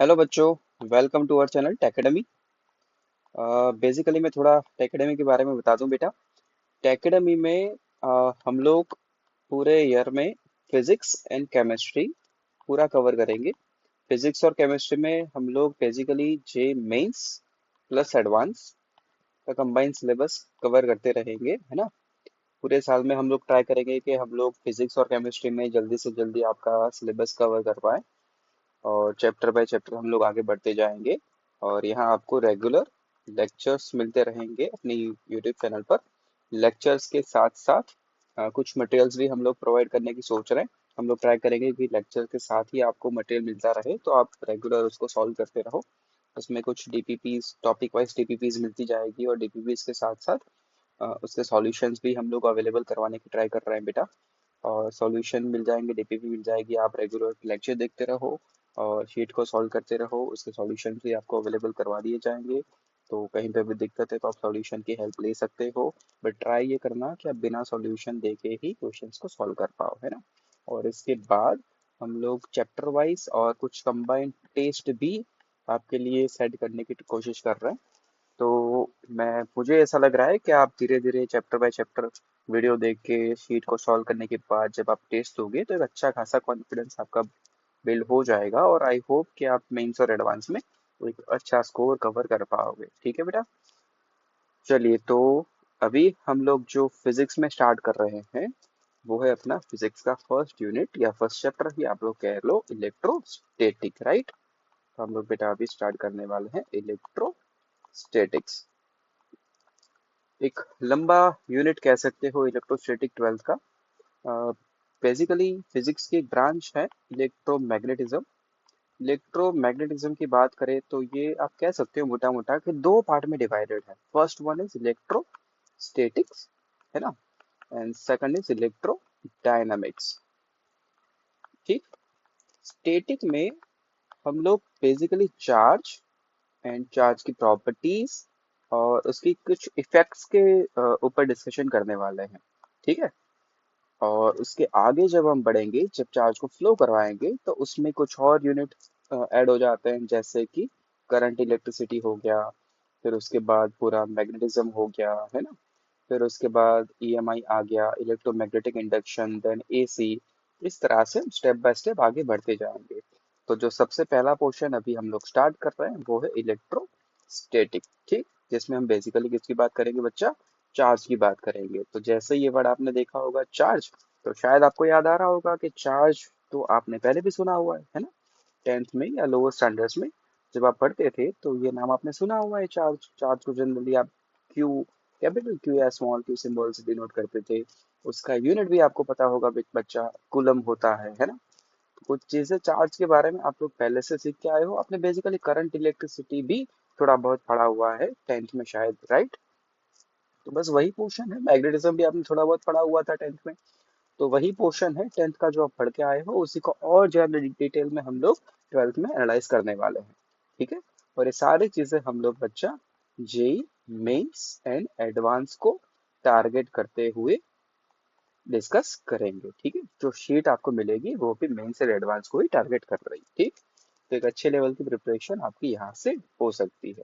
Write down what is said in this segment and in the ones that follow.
Hello बच्चों। Welcome to our channel Techademy. Basically मैं थोड़ा टेकेडमी के बारे में बता दूं बेटा। टेकेडमी में हम लोग पूरे ईयर में फिजिक्स एंड केमिस्ट्री पूरा कवर करेंगे। फिजिक्स और केमिस्ट्री में हम लोग बेसिकली जे मेंस प्लस एडवांस का कंबाइंड सिलेबस कवर करते रहेंगे, है ना। पूरे साल में हम लोग ट्राई करेंगे कि हम लोग फिजिक्स और केमिस्ट्री में जल्दी से जल्दी आपका सिलेबस कवर कर पाए, और चैप्टर बाय चैप्टर हम लोग आगे बढ़ते जाएंगे। और यहाँ आपको रेगुलर लेक्चर्स मिलते रहेंगे अपनी यूट्यूब चैनल पर। लेक्चर्स के साथ साथ कुछ मटेरियल्स भी हम लोग प्रोवाइड करने की सोच रहे हैं। हम लोग ट्राई करेंगे कि लेक्चर के साथ ही आपको मटेरियल मिलता रहे, तो आप रेगुलर उसको सॉल्व करते रहो। उसमें कुछ डीपीपीज, टॉपिक वाइज डीपीपीज मिलती जाएगी, और डीपीपीज के साथ साथ उसके सॉल्यूशंस भी हम लोग अवेलेबल करवाने की ट्राई कर रहे हैं बेटा। और सॉल्यूशन मिल जाएंगे, डीपीपी मिल जाएगी, आप रेगुलर लेक्चर देखते रहो और शीट को सॉल्व करते रहो। उसके सॉल्यूशन भी आपको अवेलेबल करवा दिए जाएंगे। तो कहीं पे भी दिक्कत है तो आप सॉल्यूशन की हेल्प ले सकते हो। बट ट्राई ये करना कि आप बिना सॉल्यूशन देखे ही क्वेश्चंस को सॉल्व कर पाओ, है ना। और इसके बाद हम लोग चैप्टर वाइज और कुछ कंबाइंड टेस्ट भी आपके लिए सेट करने की कोशिश कर रहे हैं। तो मैं मुझे ऐसा लग रहा है कि आप धीरे धीरे चैप्टर बाय चैप्टर वीडियो देख के शीट को सॉल्व करने के बाद जब आप टेस्ट दोगे तो एक अच्छा खासा कॉन्फिडेंस आपका बिल्ड हो जाएगा, और आई होप कि आप मेंस और एडवांस में एक अच्छा स्कोर कवर कर पाओगे। ठीक है बेटा। चलिए, तो अभी हम लोग जो फिजिक्स में स्टार्ट कर रहे हैं वो है अपना फिजिक्स का फर्स्ट यूनिट या फर्स्ट चैप्टर ही आप लोग कह लो, इलेक्ट्रोस्टैटिक, राइट। तो हम लोग बेटा अभी स्टार्ट करने वाले हैं इलेक्ट्रोस्टैटिक्स। एक लंबा यूनिट कह सकते हो इलेक्ट्रोस्टैटिक, ट्वेल्थ का। बेसिकली फिजिक्स की एक ब्रांच है इलेक्ट्रोमैग्नेटिज्म। इलेक्ट्रोमैग्नेटिज्म की बात करें तो ये आप कह सकते हो मोटा मोटा कि दो पार्ट में डिवाइडेड है। फर्स्ट वन इज इलेक्ट्रोस्टैटिक्स, है ना, and second is electro dynamics. ठीक। स्टैटिक में हम लोग बेसिकली चार्ज एंड चार्ज की प्रॉपर्टीज और उसकी कुछ इफेक्ट्स के ऊपर डिस्कशन करने वाले हैं। ठीक है। और उसके आगे जब हम बढ़ेंगे, जब चार्ज को फ्लो करवाएंगे, तो उसमें कुछ और यूनिट ऐड हो जाते हैं, जैसे कि करंट इलेक्ट्रिसिटी हो गया, फिर उसके बाद पूरा मैग्नेटिज्म हो गया, है ना। फिर उसके बाद ईएमआई आ गया, इलेक्ट्रोमैग्नेटिक इंडक्शन, देन एसी। इस तरह से स्टेप बाय स्टेप आगे बढ़ते जाएंगे। तो जो सबसे पहला पोर्शन अभी हम लोग स्टार्ट कर रहे हैं वो है इलेक्ट्रोस्टैटिक। ठीक। जिसमें हम बेसिकली किसकी बात करेंगे बच्चा? चार्ज की बात करेंगे। तो जैसे ये वर्ड आपने देखा होगा चार्ज, तो शायद आपको याद आ रहा होगा कि चार्ज तो आपने पहले भी सुना हुआ है ना। टेंथ में या लोअर स्टैंडर्ड्स में जब आप पढ़ते थे तो ये नाम आपने सुना हुआ है, चार्ज। चार्ज को जनरली आप क्यू, कैपिटल क्यू या स्मॉल क्यू सिंबल से डिनोट करते थे। उसका यूनिट भी आपको पता होगा बच्चा, कूलम होता है ना। कुछ चीजें चार्ज के बारे में आप लोग पहले से सीख के आए हो। आपने बेसिकली करंट इलेक्ट्रिसिटी भी थोड़ा बहुत पढ़ा हुआ है टेंथ में शायद, राइट। तो बस वही पोर्शन है। मैग्नेटिज्म भी आपने थोड़ा बहुत पढ़ा हुआ था टेंथ में। तो वही पोर्शन है टेंथ का जो आप पढ़ के आए हो, उसी को और ज्यादा डिटेल में हम लोग ट्वेल्थ में एनालाइज करने वाले हैं। ठीक है। और ये सारी चीजें हम लोग बच्चा जेई मेंस एंड एडवांस को टारगेट करते हुए डिस्कस करेंगे। ठीक है। जो शीट आपको मिलेगी वो भी मेंस एंड एडवांस को ही टारगेट कर रही है। ठीक। तो एक अच्छे लेवल की प्रिपरेशन आपकी यहाँ से हो सकती है।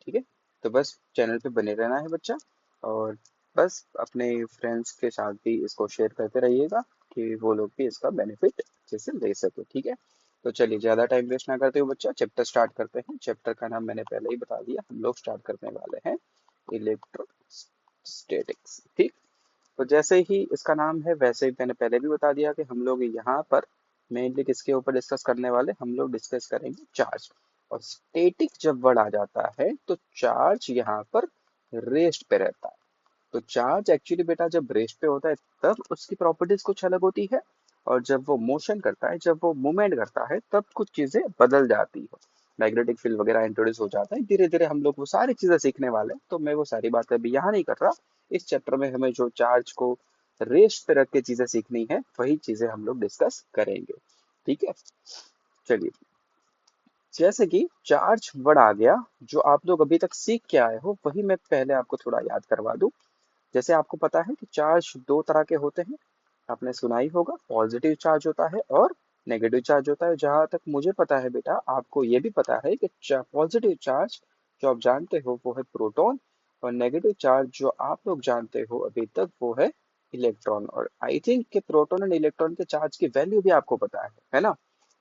ठीक है। तो बस चैनल पे बने रहना है बच्चा, और बस अपने फ्रेंड्स के साथ भी इसको शेयर करते रहिएगा कि वो लोग भी इसका बेनिफिट अच्छे से ले सके। ठीक है। तो चलिए, ज़्यादा टाइम वेस्ट ना करते हुए बच्चा चैप्टर स्टार्ट करते हैं। चैप्टर का नाम मैंने पहले ही बता दिया, हम लोग स्टार्ट करने वाले हैं इलेक्ट्रोस्टैटिक्स। ठीक। तो जैसे ही इसका नाम है वैसे ही मैंने पहले भी बता दिया कि हम लोग यहाँ पर मेनली किसके ऊपर डिस्कस करने वाले, हम लोग डिस्कस करेंगे चार्ज। और स्टैटिक जब वर्ड आ जाता है तो चार्ज यहाँ पर रेस्ट पे रहता है। तो चार्ज एक्चुअली बेटा जब रेस्ट पे होता है तब उसकी प्रॉपर्टीज कुछ अलग होती है, और जब वो मोशन करता है, जब वो मूवमेंट करता है, तब कुछ चीजें बदल जाती है। मैग्नेटिक फील्ड वगैरह इंट्रोड्यूस हो जाता है। धीरे धीरे हम लोग वो सारी चीजें सीखने वाले हैं, तो मैं वो सारी बातें अभी यहाँ नहीं कर रहा। इस चैप्टर में हमें जो चार्ज को रेस्ट पे रख के चीजें सीखनी है वही चीजें हम लोग डिस्कस करेंगे। ठीक है। चलिए, जैसे कि चार्ज वर्ड आ गया, जो आप लोग अभी तक सीख के आए हो वही मैं पहले आपको थोड़ा याद करवा दूं। जैसे आपको पता है कि चार्ज दो तरह के होते हैं, आपने सुना ही होगा, पॉजिटिव चार्ज होता है और नेगेटिव चार्ज होता है। जहां तक मुझे पता है बेटा, आपको ये भी पता है कि पॉजिटिव चार्ज जो आप जानते हो वो है प्रोटॉन, और नेगेटिव चार्ज जो आप लोग जानते हो अभी तक वो है इलेक्ट्रॉन। और आई थिंक कि प्रोटॉन एंड इलेक्ट्रॉन के चार्ज की वैल्यू भी आपको पता है ना।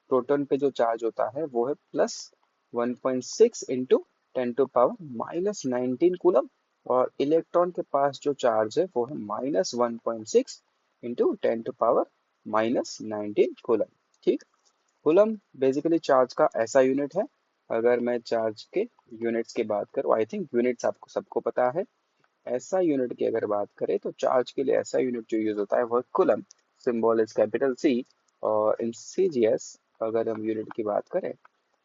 प्रोटॉन पे जो चार्ज होता है वो है +1.6 इंटू 10⁻⁻19 कूलम, और इलेक्ट्रॉन के पास जो चार्ज है वो है -1.6 इंटू 10⁻⁻19 कूलम। ठीक। कूलम बेसिकली चार्ज का ऐसा यूनिट है। अगर मैं चार्ज के यूनिट्स की बात करूँ, आई थिंक यूनिट्स आपको सबको पता है। ऐसा यूनिट की अगर बात करें तो चार्ज के लिए ऐसा यूनिट जो यूज होता है वो है coulomb, symbol is capital c. और इन सीजीएस अगर हम यूनिट की बात करें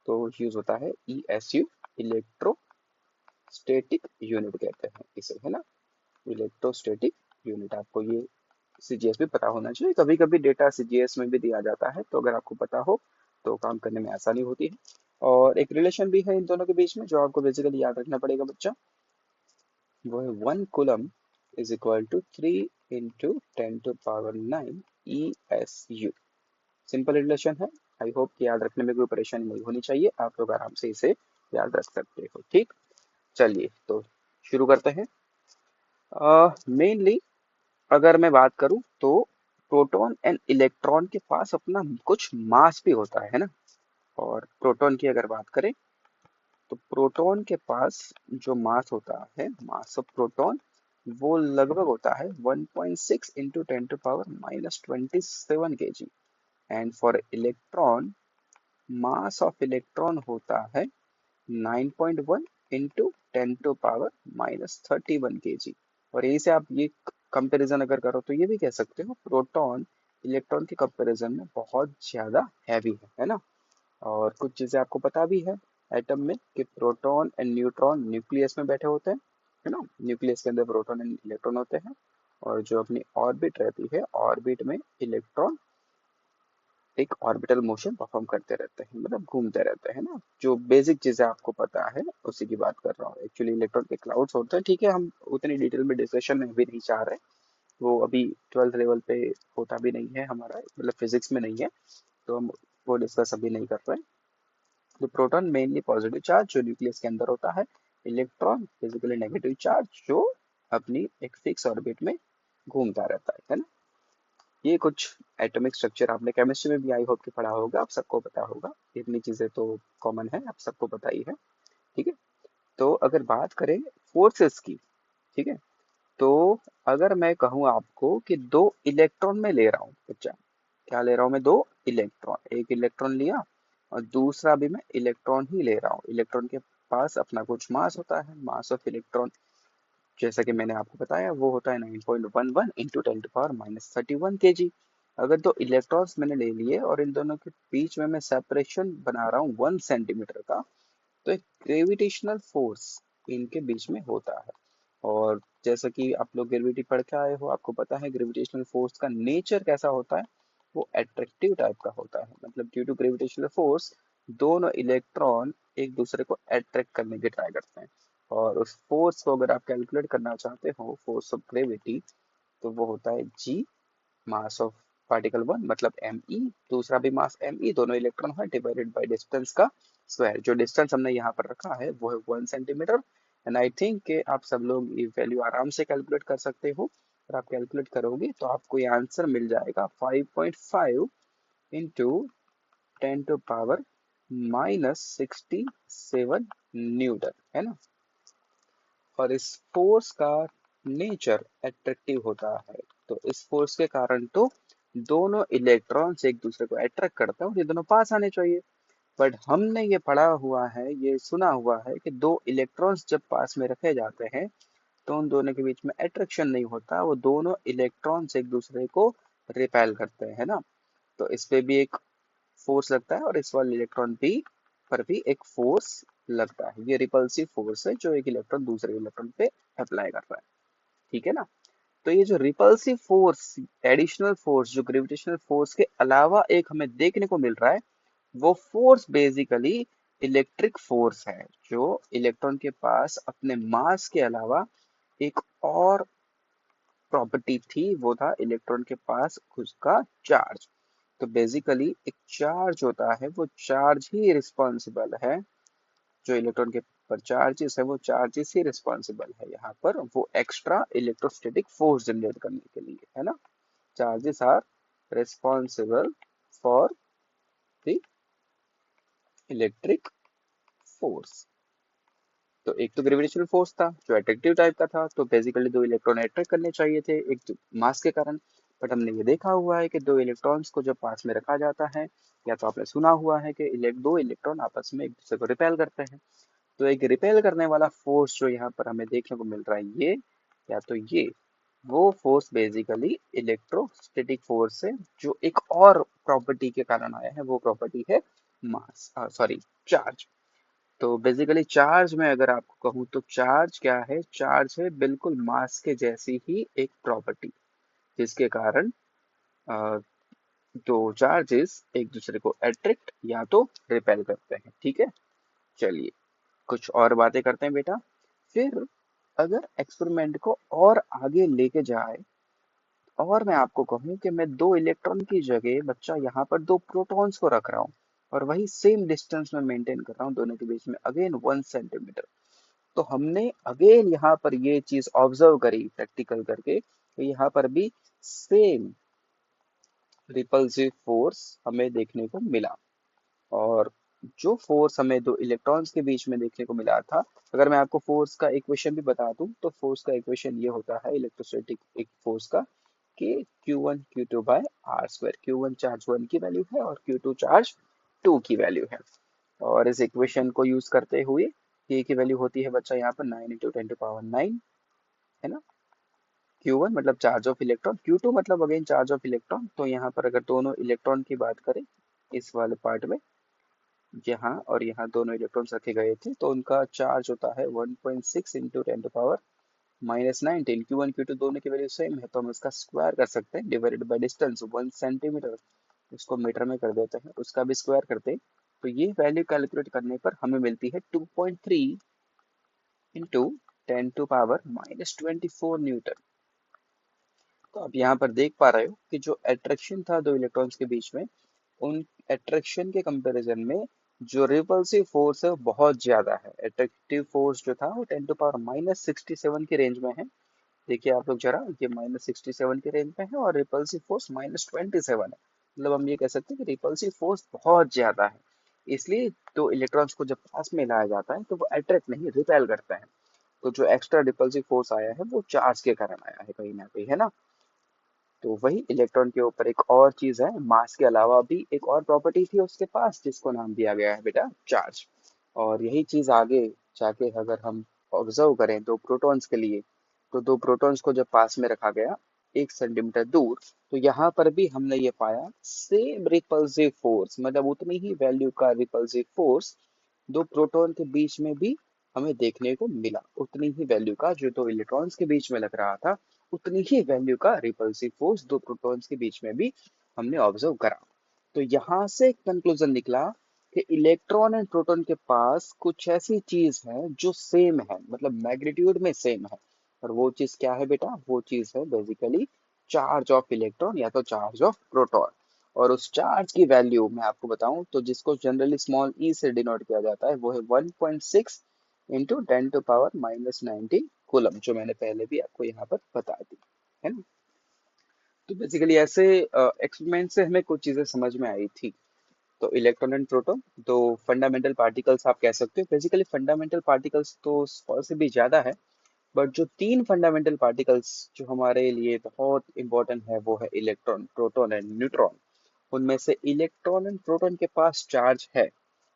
तो यूज होता है ईएसयू, इलेक्ट्रोस्टैटिक यूनिट कहते हैं इसे, है ना। इलेक्ट्रोस्टैटिक यूनिट, आपको ये सीजीएस भी पता होना चाहिए। कभी कभी डेटा सीजीएस में भी दिया जाता है, तो अगर आपको पता हो तो काम करने में आसानी होती है। और एक रिलेशन भी है इन दोनों के बीच में जो आपको बेसिकली याद रखना पड़ेगा बच्चा, वो है 1 coulomb is equal to 3 × 10⁻⁹ ESU। Simple relation है। आई होप कि याद रखने में कोई परेशानी नहीं होनी चाहिए, आप लोग आराम से इसे याद रख सकते हो। ठीक। चलिए तो शुरू करते हैं। मेनली अगर मैं बात करूं तो प्रोटॉन एंड इलेक्ट्रॉन के पास अपना कुछ मास भी होता है ना। और प्रोटॉन की अगर बात करें तो प्रोटॉन के पास जो मास होता है, मास ऑफ प्रोटॉन, वो लगभग होता है 1.6 into 10⁻⁻27 kg। And for electron, mass of electron होता है 9.1 इंटू 10⁻⁻31 kg। और यही से आप ये कंपैरिजन अगर करो तो ये भी कह सकते हो प्रोटॉन इलेक्ट्रॉन के कंपैरिजन में बहुत ज्यादा हैवी है ना। और कुछ चीजें आपको पता भी है एटम में कि प्रोटॉन एंड न्यूट्रॉन न्यूक्लियस में बैठे होते हैं, है ना। न्यूक्लियस के अंदर प्रोटॉन एंड इलेक्ट्रॉन होते हैं। और जो अपनी ऑर्बिट रहती है, ऑर्बिट में इलेक्ट्रॉन एक ऑर्बिटल मोशन परफॉर्म करते रहते हैं, मतलब घूमते रहते हैं ना। जो बेसिक चीजें आपको पता है उसी की बात कर रहा हूँ। एक्चुअली इलेक्ट्रॉन के क्लाउड्स होते हैं, ठीक है, हम उतनी डिटेल में डिस्कशन में भी नहीं चाह रहे। वो अभी 12th लेवल पे होता भी नहीं है हमारा, मतलब फिजिक्स में नहीं है, तो हम वो डिस्कस अभी नहीं कर रहे हैं। तो प्रोटॉन मेनली पॉजिटिव चार्ज जो न्यूक्लियस के अंदर होता है, इलेक्ट्रॉन फिजिकली नेगेटिव चार्ज जो अपनी एक फिक्स ऑर्बिट में घूमता रहता है ना। ये कुछ एटॉमिक स्ट्रक्चर आपने केमिस्ट्री में भी आई होप के पढ़ा होगा, आप सबको पता होगा। इतनी चीजें तो कॉमन है, आप सबको पता ही है। ठीक है। तो अगर बात करें फोर्सेस की, ठीक है, तो अगर मैं कहूँ आपको कि दो इलेक्ट्रॉन में ले रहा हूँ बच्चा, क्या ले रहा हूँ मैं, दो इलेक्ट्रॉन, एक इलेक्ट्रॉन लिया और दूसरा भी मैं इलेक्ट्रॉन ही ले रहा हूँ। इलेक्ट्रॉन के पास अपना कुछ मास होता है, मास ऑफ इलेक्ट्रॉन जैसा कि मैंने आपको बताया वो होता है 9.11 इंटू 10⁻⁻31 kg। अगर दो इलेक्ट्रॉन्स मैंने ले लिए और इन दोनों के बीच में मैं सेपरेशन बना रहा हूँ 1 सेंटीमीटर का, तो एक ग्रेविटेशनल फोर्स इनके बीच में होता है। और जैसा कि आप लोग ग्रेविटी पढ़ के आए हो, आपको पता है ग्रेविटेशनल फोर्स का नेचर कैसा होता है, वो एट्रैक्टिव टाइप का होता है। मतलब ड्यू टू ग्रेविटेशनल फोर्स दोनों इलेक्ट्रॉन एक दूसरे को अट्रैक्ट करने की ट्राई करते हैं। और उस फोर्स को अगर आप कैलकुलेट करना चाहते हो, फोर्स ऑफ ग्रेविटी, तो वो होता है जी, मास ऑफ पार्टिकल वन मतलब एम ई, दूसरा भी मास एम ई, दोनों इलेक्ट्रॉन है, डिवाइडेड बाय डिस्टेंस का स्क्वायर। जो डिस्टेंस हमने यहाँ पर रखा है वो है 1 सेंटीमीटर। एंड आई थिंक कि आप सब लोग ये वैल्यू आराम से कैलकुलेट कर सकते हो। अगर आप कैलकुलेट करोगे तो आपको ये आंसर मिल जाएगा 5.5 इंटू 10⁻⁻67 न्यूटन, है ना। और इस फोर्स का नेचर एट्रैक्टिव होता है, तो इस फोर्स के कारण तो दोनों इलेक्ट्रॉन्स एक दूसरे को अट्रैक्ट करते हैं और ये दोनों पास आने चाहिए। बट हमने ये पढ़ा हुआ है, ये सुना हुआ है कि दो इलेक्ट्रॉन्स जब पास में रखे जाते हैं तो उन दोनों के बीच में अट्रैक्शन नहीं होता, वो दोनों इलेक्ट्रॉन्स एक दूसरे को रिपेल करते हैं ना। तो इस पे भी एक फोर्स लगता है और इस वाले इलेक्ट्रॉन भी पर भी एक फोर्स लगता है। ये रिपल्सिव फोर्स है जो एक इलेक्ट्रॉन दूसरे इलेक्ट्रॉन पे अप्लाई कर रहा है। ठीक है ना। तो ये जो रिपल्सिव फोर्स, एडिशनल फोर्स जो ग्रेविटेशनल फोर्स के अलावा एक हमें देखने को मिल रहा है, वो फोर्स बेसिकली इलेक्ट्रिक फोर्स है, जो इलेक्ट्रॉन के पास अपने मास के अलावा एक और प्रॉपर्टी थी, वो था इलेक्ट्रॉन के पास खुद का चार्ज। तो बेसिकली एक चार्ज होता है, वो चार्ज ही रिस्पॉन्सिबल है, जो इलेक्ट्रॉन के पर चार्जेस है वो चार्जेस ही रिस्पॉन्सिबल है यहाँ पर वो एक्स्ट्रा इलेक्ट्रोस्टैटिक फोर्स जनरेट करने के लिए, है ना। Charges are responsible for the electric force. तो एक तो ग्रेविटेशनल फोर्स था जो अट्रैक्टिव टाइप का था, तो बेसिकली दो इलेक्ट्रॉन अट्रैक्ट करने चाहिए थे एक मास के कारण। बट हमने ये देखा हुआ है कि दो इलेक्ट्रॉन्स को जब पास में रखा जाता है, या तो आपने सुना हुआ है कि दो इलेक्ट्रॉन आपस में एक दूसरे को रिपेल करते हैं। तो एक रिपेल करने वाला फोर्स जो यहाँ पर हमें देखने को मिल रहा है, ये या तो ये वो फोर्स बेसिकली इलेक्ट्रोस्टैटिक फोर्स है, जो एक और प्रॉपर्टी के कारण आया है, वो प्रॉपर्टी है मास, सॉरी, चार्ज। तो बेसिकली चार्ज में अगर आपको कहूँ तो चार्ज क्या है, चार्ज है बिल्कुल मास के जैसी ही एक प्रॉपर्टी, जिसके कारण अ, दो चार्जेस एक दूसरे को अट्रैक्ट या तो रिपेल करते हैं। ठीक है, चलिए कुछ और बातें करते हैं बेटा। फिर अगर एक्सपेरिमेंट को और आगे लेके जाए, और मैं आपको कहूँ कि मैं दो इलेक्ट्रॉन की जगह बच्चा यहाँ पर दो प्रोटॉन्स को रख रहा हूँ, और वही सेम डिस्टेंस में मेंटेन कर रहा हूँ दोनों के बीच में, अगेन 1 सेंटीमीटर। तो हमने अगेन यहाँ पर ये चीज ऑब्जर्व करी प्रैक्टिकल करके, तो यहाँ पर भी सेम रिपल्सिव फोर्स हमें देखने को मिला। और जो फोर्स हमें दो इलेक्ट्रॉन्स के बीच में देखने को मिला था, अगर मैं आपको फोर्स का इक्वेशन भी बता दूं, तो फोर्स का इक्वेशन ये होता है इलेक्ट्रोस्टैटिक एक फोर्स का, कि Q1 Q2 bye are square. Q1 charge 1 की वैल्यू है और Q2 चार्ज 2 की वैल्यू है। और इस इक्वेशन को यूज करते हुए K की वैल्यू होती है बच्चा यहाँ पर 9 इंटू 10⁻⁹ है ना। Q1 मतलब चार्ज ऑफ इलेक्ट्रॉन, Q2 मतलब अगेन चार्ज ऑफ इलेक्ट्रॉन। तो यहाँ पर अगर दोनों इलेक्ट्रॉन की बात करें, इस वाले पार्ट में यहाँ और यहाँ दोनों इलेक्ट्रॉन्स रखे गए थे, तो उनका चार्ज होता है 1.6 इंटू 10⁻⁹ Q1 Q2 दोनों की वैल्यू सेम है, तो हम इसका स्क्वायर कर सकते हैं, डिवाइडेड बाय डिस्टेंस 1 सेंटीमीटर, उसको मीटर में कर देते हैं, उसका भी स्क्वायर करते हैं। तो ये वैल्यू कैलकुलेट करने पर हमें मिलती है 2.3 इंटू 10⁻⁻24 न्यूटन। तो आप यहाँ पर देख पा रहे हो कि जो अट्रैक्शन था दो इलेक्ट्रॉन्स के बीच में, उन अट्रैक्शन के कंपैरिजन में जो रिपल्सिव फोर्स है वो बहुत ज्यादा है। अट्रैक्टिव फोर्स जो था वो 10⁻⁻67 की रेंज में है। देखिए आप लोग जरा, ये -67 के रेंज में है और रिपल्सिव फोर्स -27 है। मतलब हम ये कह सकते हैं कि रिपल्सिव फोर्स बहुत ज्यादा है। इसलिए दो इलेक्ट्रॉन्स को जब पास में लाया जाता है तो वो अट्रैक्ट नहीं, रिपेल करते हैं। तो जो एक्स्ट्रा रिपल्सिव फोर्स आया है वो चार्ज के कारण आया है कहीं ना कहीं, है ना। तो वही इलेक्ट्रॉन के ऊपर एक और चीज है, मास के अलावा भी एक और प्रॉपर्टी थी उसके पास, जिसको नाम दिया गया है बेटा चार्ज। और यही चीज आगे जाके अगर हम ऑब्जर्व करें दो प्रोटॉन्स के लिए, तो दो प्रोटॉन्स को जब पास में रखा गया 1 सेंटीमीटर दूर, तो यहाँ पर भी हमने ये पाया सेम रिपल्सिव फोर्स, मतलब उतनी ही वैल्यू का रिपल्सिव फोर्स दो प्रोटॉन के बीच में भी हमें देखने को मिला। उतनी ही वैल्यू का जो दो इलेक्ट्रॉन्स के बीच में लग रहा था, उतनी ही वैल्यू का रिपल्सिव फोर्स दो प्रोटॉन्स के बीच में भी हमने ऑब्जर्व करा। तो यहाँ से कंक्लूजन निकला कि इलेक्ट्रॉन एंड प्रोटॉन के पास कुछ ऐसी चीज है जो सेम है, मतलब मैग्नीट्यूड में सेम है। और वो चीज क्या है बेटा, वो चीज है बेसिकली चार्ज ऑफ इलेक्ट्रॉन या तो चार्ज ऑफ प्रोटॉन। और उस चार्ज की वैल्यू मैं आपको बताऊं तो जिसको जनरली स्मॉल ई से डिनोट किया जाता है, वो है 1.6 इंटू 10⁻⁻19 कूलम, जो मैंने पहले भी आपको यहाँ पर बता दी, है ना। तो बेसिकली ऐसे एक्सपेरिमेंट से हमें कुछ चीजें समझ में आई थी। तो इलेक्ट्रॉन एंड प्रोटॉन दो फंडामेंटल पार्टिकल्स आप कह सकते हो। बेसिकली फंडामेंटल पार्टिकल्स तो 100 से भी ज्यादा है, बट जो तीन फंडामेंटल पार्टिकल्स जो हमारे लिए बहुत इंपॉर्टेंट है, वो है इलेक्ट्रॉन, प्रोटॉन एंड न्यूट्रॉन। उनमें से इलेक्ट्रॉन एंड प्रोटॉन के पास चार्ज है,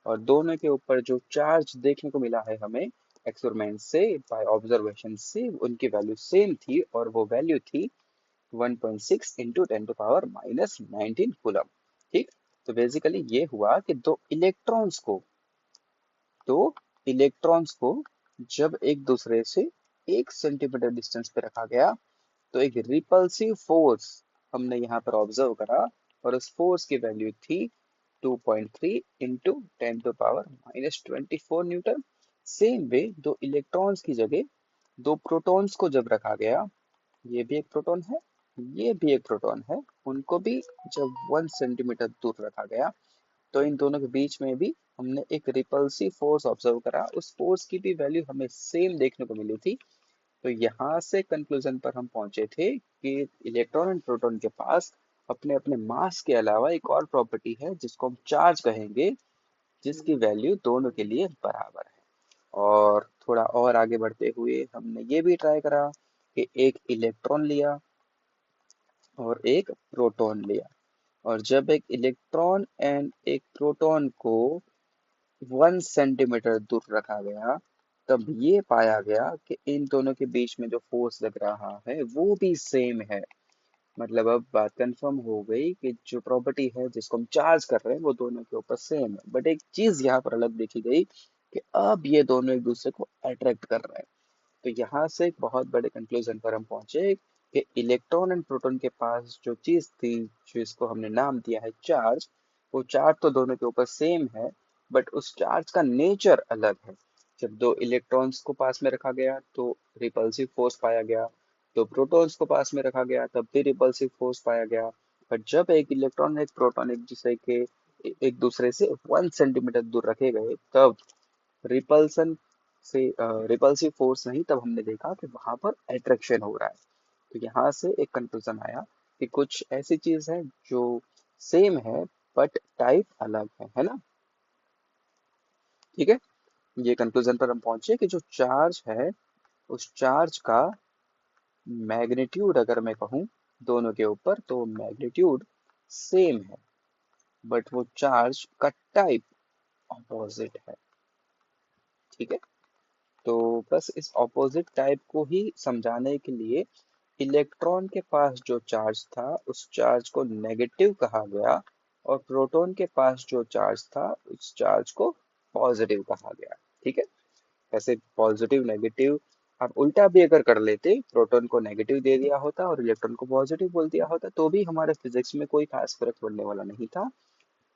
और दोनों के ऊपर जो चार्ज देखने को मिला है हमें एक्सपेरिमेंट से, बाय ऑब्जर्वेशन से, उनकी वैल्यू सेम थी, और वो वैल्यू थी 1.6 इंटू 10⁻⁻19 कूलम। ठीक। तो बेसिकली ये हुआ कि दो इलेक्ट्रॉन्स को जब एक दूसरे से 1 सेंटीमीटर डिस्टेंस पे रखा गया, तो एक रिपल्सिव फोर्स हमने यहाँ पर ऑब्जर्व करा, और उस फोर्स की वैल्यू थी 2.3 इंटू 10⁻⁻24 न्यूटन। सेम वे दो इलेक्ट्रॉन्स की जगह दो प्रोटॉन्स को जब रखा गया, ये भी एक प्रोटॉन है, ये भी एक प्रोटॉन है। उनको भी जब 1 सेंटीमीटर दूर रखा गया तो इन दोनों के बीच में भी हमने एक रिपल्सिव फोर्स ऑब्जर्व करा। उस फोर्स की भी वैल्यू हमें सेम देखने को मिली थी। तो यहाँ से कंक्लूजन पर हम पहुंचे थे कि इलेक्ट्रॉन एंड प्रोटॉन के पास अपने अपने मास के अलावा एक और प्रॉपर्टी है जिसको हम चार्ज कहेंगे, जिसकी वैल्यू दोनों के लिए बराबर है। और थोड़ा और आगे बढ़ते हुए हमने ये भी ट्राई करा कि एक इलेक्ट्रॉन लिया और एक प्रोटॉन लिया, और जब एक इलेक्ट्रॉन एंड एक प्रोटॉन को 1 सेंटीमीटर दूर रखा गया तब ये पाया गया कि इन दोनों के बीच में जो फोर्स लग रहा है वो भी सेम है। मतलब अब बात कंफर्म हो गई कि जो प्रॉपर्टी है जिसको हम चार्ज कर रहे हैं वो दोनों के ऊपर सेम है। बट एक चीज यहाँ पर अलग देखी गई कि अब ये दोनों एक दूसरे को अट्रैक्ट कर रहे हैं। तो यहाँ से एक बहुत बड़े कंक्लूजन पर हम पहुंचे कि इलेक्ट्रॉन एंड प्रोटॉन के पास जो चीज थी, जिसको हमने नाम दिया है चार्ज, वो चार्ज तो दोनों के ऊपर सेम है, बट उस चार्ज का नेचर अलग है। जब दो इलेक्ट्रॉन्स को पास में रखा गया तो रिपल्सिव फोर्स पाया गया, तो प्रोटॉन्स को पास में रखा गया तब भी रिपल्सिव फोर्स पाया गया। बट जब एक इलेक्ट्रॉन एक प्रोटॉन एक दूसरे से 1 सेंटीमीटर दूर रखे गए तब रिपल्सन से रिपल्सिव फोर्स नहीं, तब हमने देखा कि वहां पर अट्रैक्शन हो रहा है। तो यहाँ से एक कंक्लूजन आया कि कुछ ऐसी चीज है जो सेम है बट टाइप अलग है ना। ठीक है, ये कंक्लूजन पर हम पहुंचे कि जो चार्ज है उस चार्ज का मैग्नीट्यूड अगर मैं कहूँ दोनों के ऊपर तो मैग्नीट्यूड सेम है, बट वो चार्ज का टाइप अपोजिट है। ठीक है, तो बस इस ऑपोजिट टाइप को ही समझाने के लिए इलेक्ट्रॉन के पास जो चार्ज था उस चार्ज को नेगेटिव कहा गया, और प्रोटॉन के पास जो चार्ज था उस चार्ज को पॉजिटिव कहा गया। ठीक है, ऐसे पॉजिटिव नेगेटिव आप उल्टा भी अगर कर लेते, प्रोटॉन को नेगेटिव दे दिया होता और इलेक्ट्रॉन को पॉजिटिव बोल दिया होता तो भी हमारे फिजिक्स में कोई खास फर्क पड़ने वाला नहीं था।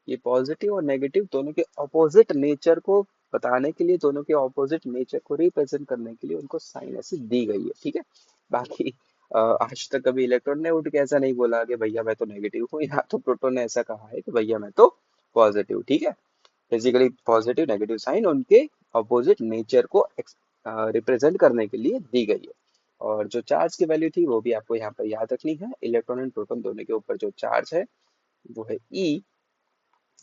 ये पॉजिटिव और नेगेटिव दोनों के ऑपोजिट नेचर को बताने के लिए, दोनों के ऑपोजिट नेचर को रिप्रेजेंट करने के लिए उनको साइन ऐसे दी गई है। ठीक है, बाकी आज तक कभी इलेक्ट्रॉन ने उठ के ऐसा नहीं बोला कि भैया मैं तो नेगेटिव हूँ, या तो प्रोटॉन ने ऐसा कहा है कि भैया मैं तो पॉजिटिव। ठीक है, बेसिकली पॉजिटिव नेगेटिव साइन उनके ऑपोजिट नेचर को रिप्रेजेंट करने के लिए दी गई है। और जो चार्ज की वैल्यू थी वो भी आपको यहाँ पर याद रखनी है। इलेक्ट्रॉन एंड प्रोटॉन दोनों के ऊपर जो चार्ज है वो है ई,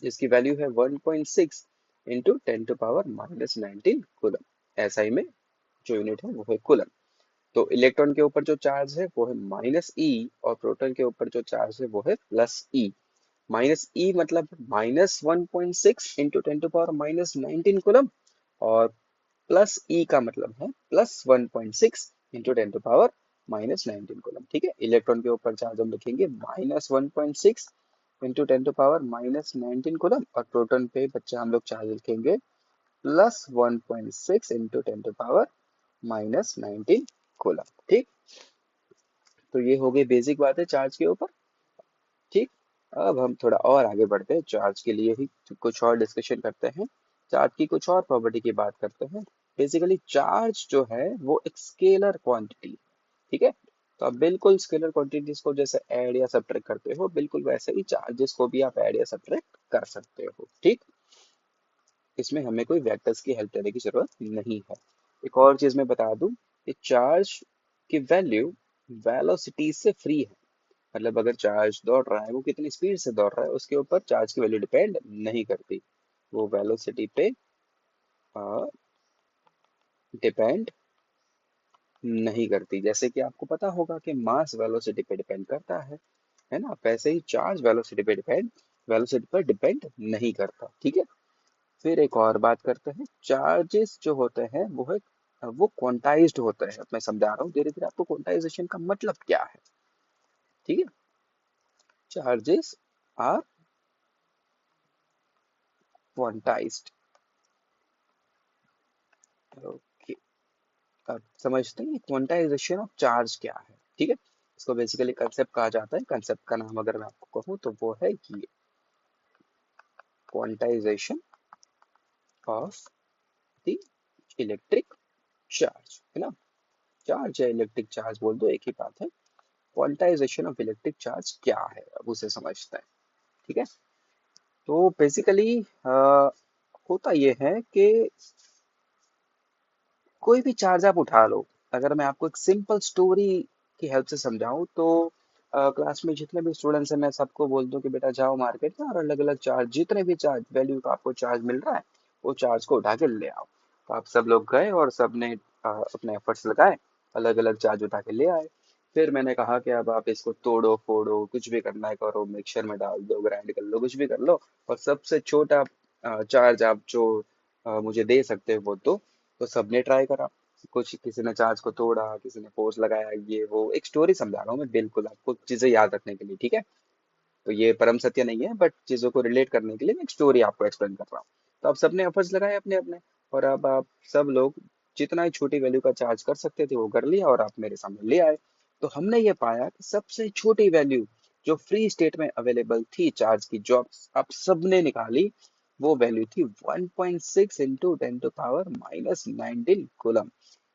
जिसकी वैल्यू है 1.6 इंटू 10⁻⁻19 कूलम। एसआई में जो यूनिट है वो है कूलम। तो इलेक्ट्रॉन के ऊपर जो चार्ज है वो है -e, और प्रोटॉन के ऊपर जो चार्ज है वो है +e। -e मतलब -1.6 इंटू 10⁻⁻19 कूलम, और +e का मतलब है +1.6 इंटू 10⁻⁻19 कूलम। ठीक है, इलेक्ट्रॉन के ऊपर चार्ज हम लिखेंगे -1.6 इंटू 10⁻⁻19 कूलम, और प्रोटॉन पे बच्चा हम लोग चार्ज लिखेंगे +1.6 इंटू 10⁻⁻19 कूलम। ठीक, तो ये हो गई बेसिक बात है चार्ज के ऊपर। ठीक, अब हम थोड़ा और आगे बढ़ते हैं, चार्ज के लिए ही कुछ और डिस्कशन करते हैं, चार्ज की कुछ और प्रॉपर्टी की बात करते हैं। बेसिकली चार्ज जो है वो एक स्केलर क्वांटिटी। ठीक है, तो आप बिल्कुल स्केलर क्वांटिटीज को जैसे ऐड या सब्ट्रैक्ट करते हो, बिल्कुल वैसे ही चार्जेस को भी आप ऐड या सब्ट्रैक्ट कर सकते हो। ठीक, इसमें हमें कोई वेक्टर्स की हेल्प लेने की जरूरत नहीं है। एक और चीज मैं बता दूं कि चार्ज की वैल्यू वेलोसिटी से फ्री है। मतलब अगर चार्ज दौड़ रहा है वो कितनी स्पीड से दौड़ रहा है उसके ऊपर चार्ज की वैल्यू डिपेंड नहीं करती, वो वेलोसिटी पे डिपेंड नहीं करती। जैसे कि आपको पता होगा कि मास वेलोसिटी पे डिपेंड करता है ना, वैसे ही चार्ज वेलोसिटी पर डिपेंड नहीं करता। ठीक है, फिर एक और बात करते हैं, चार्जेस जो होते हैं वो क्वांटाइज्ड होते हैं। मैं समझा रहा हूँ धीरे धीरे आपको क्वांटाइजेशन का मतलब क्या है। ठीक है, चार्जेस आर क्वांटाइज्ड। ओके, अब समझते हैं क्वांटाइजेशन ऑफ चार्ज क्या है। ठीक है, इसको बेसिकली कंसेप्ट कहा जाता है। कंसेप्ट का नाम अगर मैं आपको कहूँ तो वो है कि quantization of the electric charge, है ना। चार्ज या इलेक्ट्रिक चार्ज बोल दो एक ही बात है। क्वांटाइजेशन ऑफ इलेक्ट्रिक चार्ज क्या है, अब उसे समझते हैं। ठीक है, तो बेसिकली होता ये है कि कोई भी चार्ज आप उठा लो। अगर मैं आपको एक सिंपल स्टोरी की हेल्प से समझाऊं तो क्लास में जितने भी स्टूडेंट्स हैं मैं सबको बोल दूं कि बेटा जाओ मार्केट में और अलग अलग चार्ज, जितने भी चार्ज वैल्यू का आपको चार्ज मिल रहा है वो चार्ज को उठा के ले आओ। तो आप सब लोग गए और सबने अपने एफर्ट्स लगाए, अलग अलग चार्ज उठा के ले आए। फिर मैंने कहा कि अब आप इसको तोड़ो फोड़ो, कुछ भी करना है करो, मिक्सर में डाल दो, ग्राइंड कर लो, कुछ भी कर लो, और सबसे छोटा चार्ज आप जो मुझे दे सकते हो वो दो। तो सबने ट्राई करा, कुछ किसी ने चार्ज को तोड़ा, किसी ने फोर्स लगाया, ये वो एक स्टोरी समझा रहा हूँ मैं बिल्कुल आपको चीजें याद रखने के लिए। ठीक है, तो ये परम सत्य नहीं है, बट चीजों को रिलेट करने के लिए मैं एक स्टोरी आपको एक्सप्लेन कर रहा हूँ। तो अब सबने एफर्ट्स लगाए अपने अपने, और अब आप सब लोग जितना ही छोटी वैल्यू का चार्ज कर सकते थे वो कर लिया और आप मेरे सामने ले आए। तो हमने ये पाया कि सबसे छोटी वैल्यू जो फ्री स्टेट में अवेलेबल थी चार्ज की, जो आप सबने निकाली, वो वैल्यू थी 1.6 इंटू 10⁻⁻19 कूलम।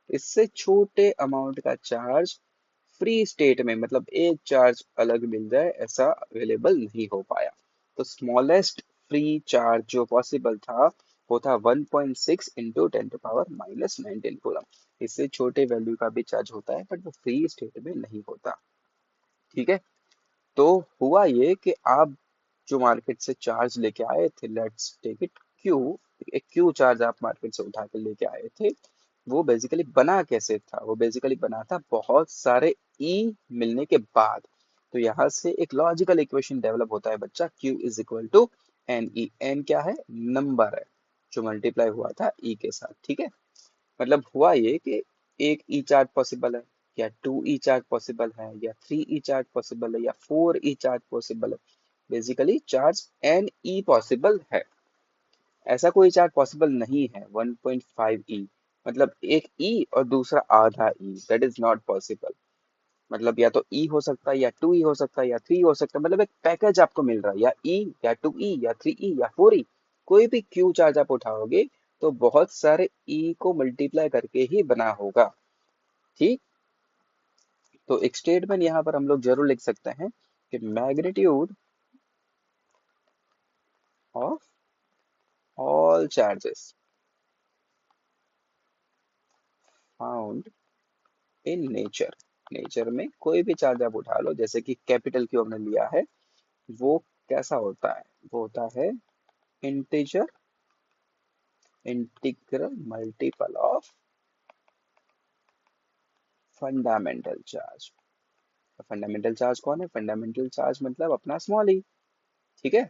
इससे छोटे अमाउंट का चार्ज फ्री स्टेट में, मतलब एक चार्ज अलग मिल जाए, ऐसा अवेलेबल नहीं हो पाया। तो स्मॉलेस्ट फ्री चार्ज जो पॉसिबल था वो था 1.6 इंटू 10⁻⁻19 कूलम। इससे छोटे वैल्यू का भी चार्ज होता है बट वो फ्री स्टेट में नहीं होता। ठीक है, तो हुआ ये कि आप जो मार्केट से चार्ज लेके आए थे, लेट्स टेक इट क्यू, एक क्यू चार्ज आप मार्केट से उठा के लेके आए थे, वो बेसिकली बना कैसे था? वो बेसिकली बना था बहुत सारे ई मिलने के बाद। तो यहाँ से एक लॉजिकल इक्वेशन डेवलप होता है बच्चा, Q is equal to n e. एन क्या है? नंबर है जो मल्टीप्लाई हुआ था ई के साथ। ठीक है, मतलब हुआ ये कि एक ई चार्ज पॉसिबल है, या टू ई चार्ज पॉसिबल है, या थ्री ई चार्ज पॉसिबल है, या फोर ई चार्ज पॉसिबल है। Basically charge n e possible है, ऐसा कोई चार्ज पॉसिबल नहीं है 1.5 ई। मतलब एक ई और दूसरा आधा ई, दैट इज नॉट पॉसिबल। मतलब या तो ई हो सकता है, या टू ई हो सकता है, या थ्री हो सकता है, मतलब एक पैकेज आपको मिल रहा है, या ई, या टू ई, या थ्री ई, या फोर ई। कोई भी क्यू चार्ज आप उठाओगे तो बहुत सारे ई को मल्टीप्लाई करके ही बना होगा। ठीक, तो एक स्टेटमेंट यहाँ पर हम लोग जरूर लिख सकते हैं कि magnitude of all charges found in nature. Nature में कोई भी चार्ज आप उठा लो, जैसे कि कैपिटल क्यू हमने लिया है, वो कैसा होता है? वो होता है integer integral multiple of fundamental charge. Fundamental charge कौन है? फंडामेंटल चार्ज मतलब अपना स्मॉल ई। ठीक है,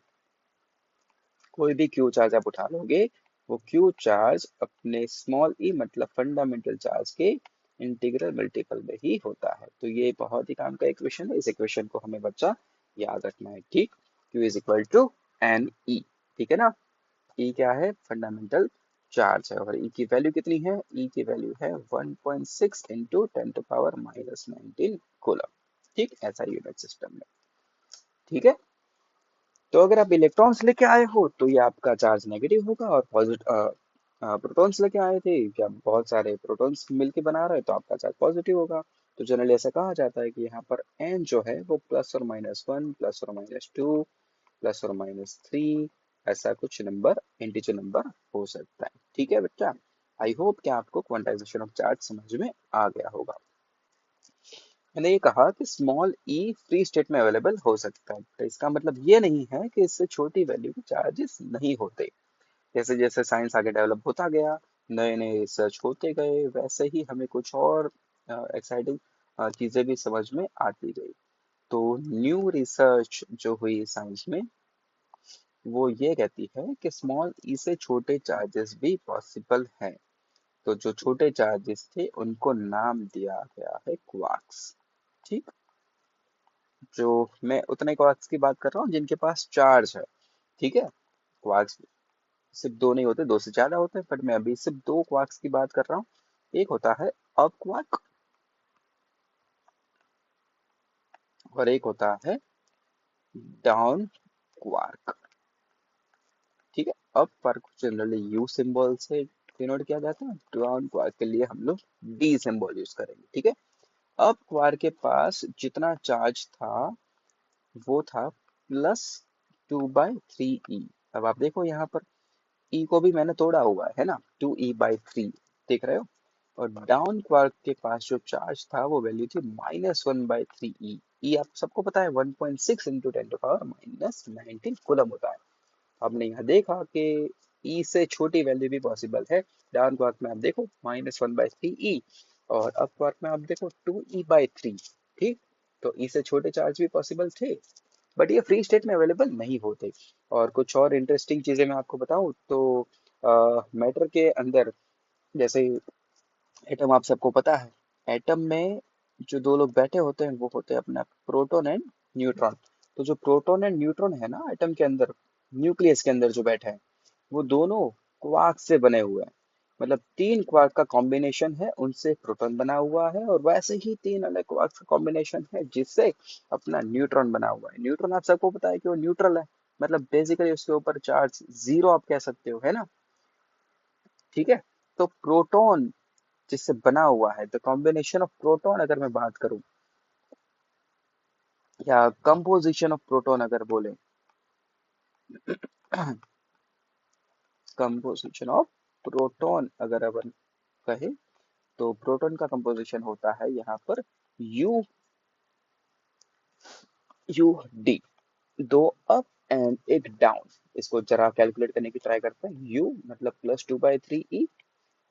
कोई भी क्यू चार्ज आप उठा लोगे, वो क्यू चार्ज अपने स्मॉल ई मतलब फंडामेंटल चार्ज के इंटीग्रल मल्टीपल में ही होता है। तो ये बहुत ही काम का इक्वेशन है, इस इक्वेशन को हमें बच्चा याद रखना है। ठीक, q is equal to n e. ठीक है ना, ई क्या है? फंडामेंटल चार्ज है, और ई की वैल्यू कितनी है? ई की वैल्यू है 1.6 इंटू 10⁻⁻19 कूलम। ठीक, ऐसा यूनिट सिस्टम में। ठीक है, तो अगर आप इलेक्ट्रॉन्स लेके आए हो तो ये आपका चार्ज नेगेटिव होगा, और पॉजिटिव प्रोटॉन्स लेके आए थे, क्या बहुत सारे प्रोटॉन्स मिलके बना रहे हैं, तो आपका चार्ज पॉजिटिव होगा। तो जनरली ऐसा कहा जाता है कि यहाँ पर एन जो है वो +or-1, +or-2, +or-3, ऐसा कुछ नंबर, इंटीजर नंबर हो सकता है। ठीक है बच्चा, आई होप कि आपको क्वांटाइजेशन ऑफ चार्ज समझ में आ गया होगा। मैंने ये कहा कि स्मॉल ई फ्री स्टेट में अवेलेबल हो सकता है, तो इसका मतलब ये नहीं है कि इससे छोटी वैल्यू के चार्जेस नहीं होते। जैसे जैसे साइंस आगे डेवलप होता गया, नए नए रिसर्च होते गए, वैसे ही हमें कुछ और एक्साइटिंग चीजें भी समझ में आती गई। तो न्यू रिसर्च जो हुई साइंस में, वो ये कहती है कि स्मॉल ई से छोटे चार्जेस भी पॉसिबल हैं। तो जो छोटे चार्जेस थे उनको नाम दिया गया है क्वार्क्स। ठीक, जो मैं उतने क्वार्क्स की बात कर रहा हूँ जिनके पास चार्ज है। ठीक है, क्वार्क्स सिर्फ दो नहीं होते, दो से ज्यादा होते हैं, बट मैं अभी सिर्फ दो क्वार्क्स की बात कर रहा हूँ। एक होता है अप क्वार्क, और एक होता है डाउन क्वार्क। ठीक है, up quark generally you symbol से डिनोट किया जाता है, डाउन क्वार्क के लिए हम लोग डी सिंबल यूज करेंगे। ठीक है, अप क्वार्क के पास जितना चार्ज था वो था +2/3e। अब आप देखो यहाँ पर ई को भी मैंने तोड़ा हुआ है ना, 2e/3, देख रहे हो। और डाउन क्वार्क के पास जो चार्ज था वो वैल्यू थी -1/3e। ई आप सबको पता है 1.6 इंटू 10⁻⁻19 कूलम होता है। हमने यहाँ देखा कि ई से छोटी वैल्यू भी पॉसिबल है। डाउन क्वार्क में आप देखो -1/3e, और अप क्वार्क में आप देखो 2e/3। ठीक, तो ई से छोटे चार्ज भी पॉसिबल थे, बट ये फ्री स्टेट में अवेलेबल नहीं होते। और कुछ और इंटरेस्टिंग चीजें मैं आपको बताऊं तो मैटर के अंदर, जैसे एटम आप सबको पता है, एटम में जो दो लोग बैठे होते हैं वो होते हैं अपना प्रोटॉन एंड न्यूट्रॉन। तो जो प्रोटॉन एंड न्यूट्रॉन है ना एटम के अंदर, न्यूक्लियस के अंदर जो बैठे हैं, वो दोनों क्वार्क से बने हुए हैं। मतलब तीन क्वार्क का कॉम्बिनेशन है, उनसे प्रोटॉन बना हुआ है, और वैसे ही तीन अलग क्वार्क का कॉम्बिनेशन है जिससे अपना न्यूट्रॉन बना हुआ है। न्यूट्रॉन आप सबको पता है कि वो न्यूट्रल है, मतलब बेसिकली उसके ऊपर चार्ज जीरो आप कह सकते हो, है ना। ठीक है, तो प्रोटॉन जिससे बना हुआ है, द कॉम्बिनेशन ऑफ प्रोटॉन अगर मैं बात करूं, या कंपोजिशन ऑफ प्रोटॉन अगर बोले, कंपोजिशन ऑफ प्रोटॉन अगर अपन कहे, तो प्रोटॉन का कंपोजिशन होता है यहाँ पर यू यू डी, दो अप एंड एक डाउन। इसको जरा कैलकुलेट करने की ट्राई करते हैं। यू मतलब +2/3e,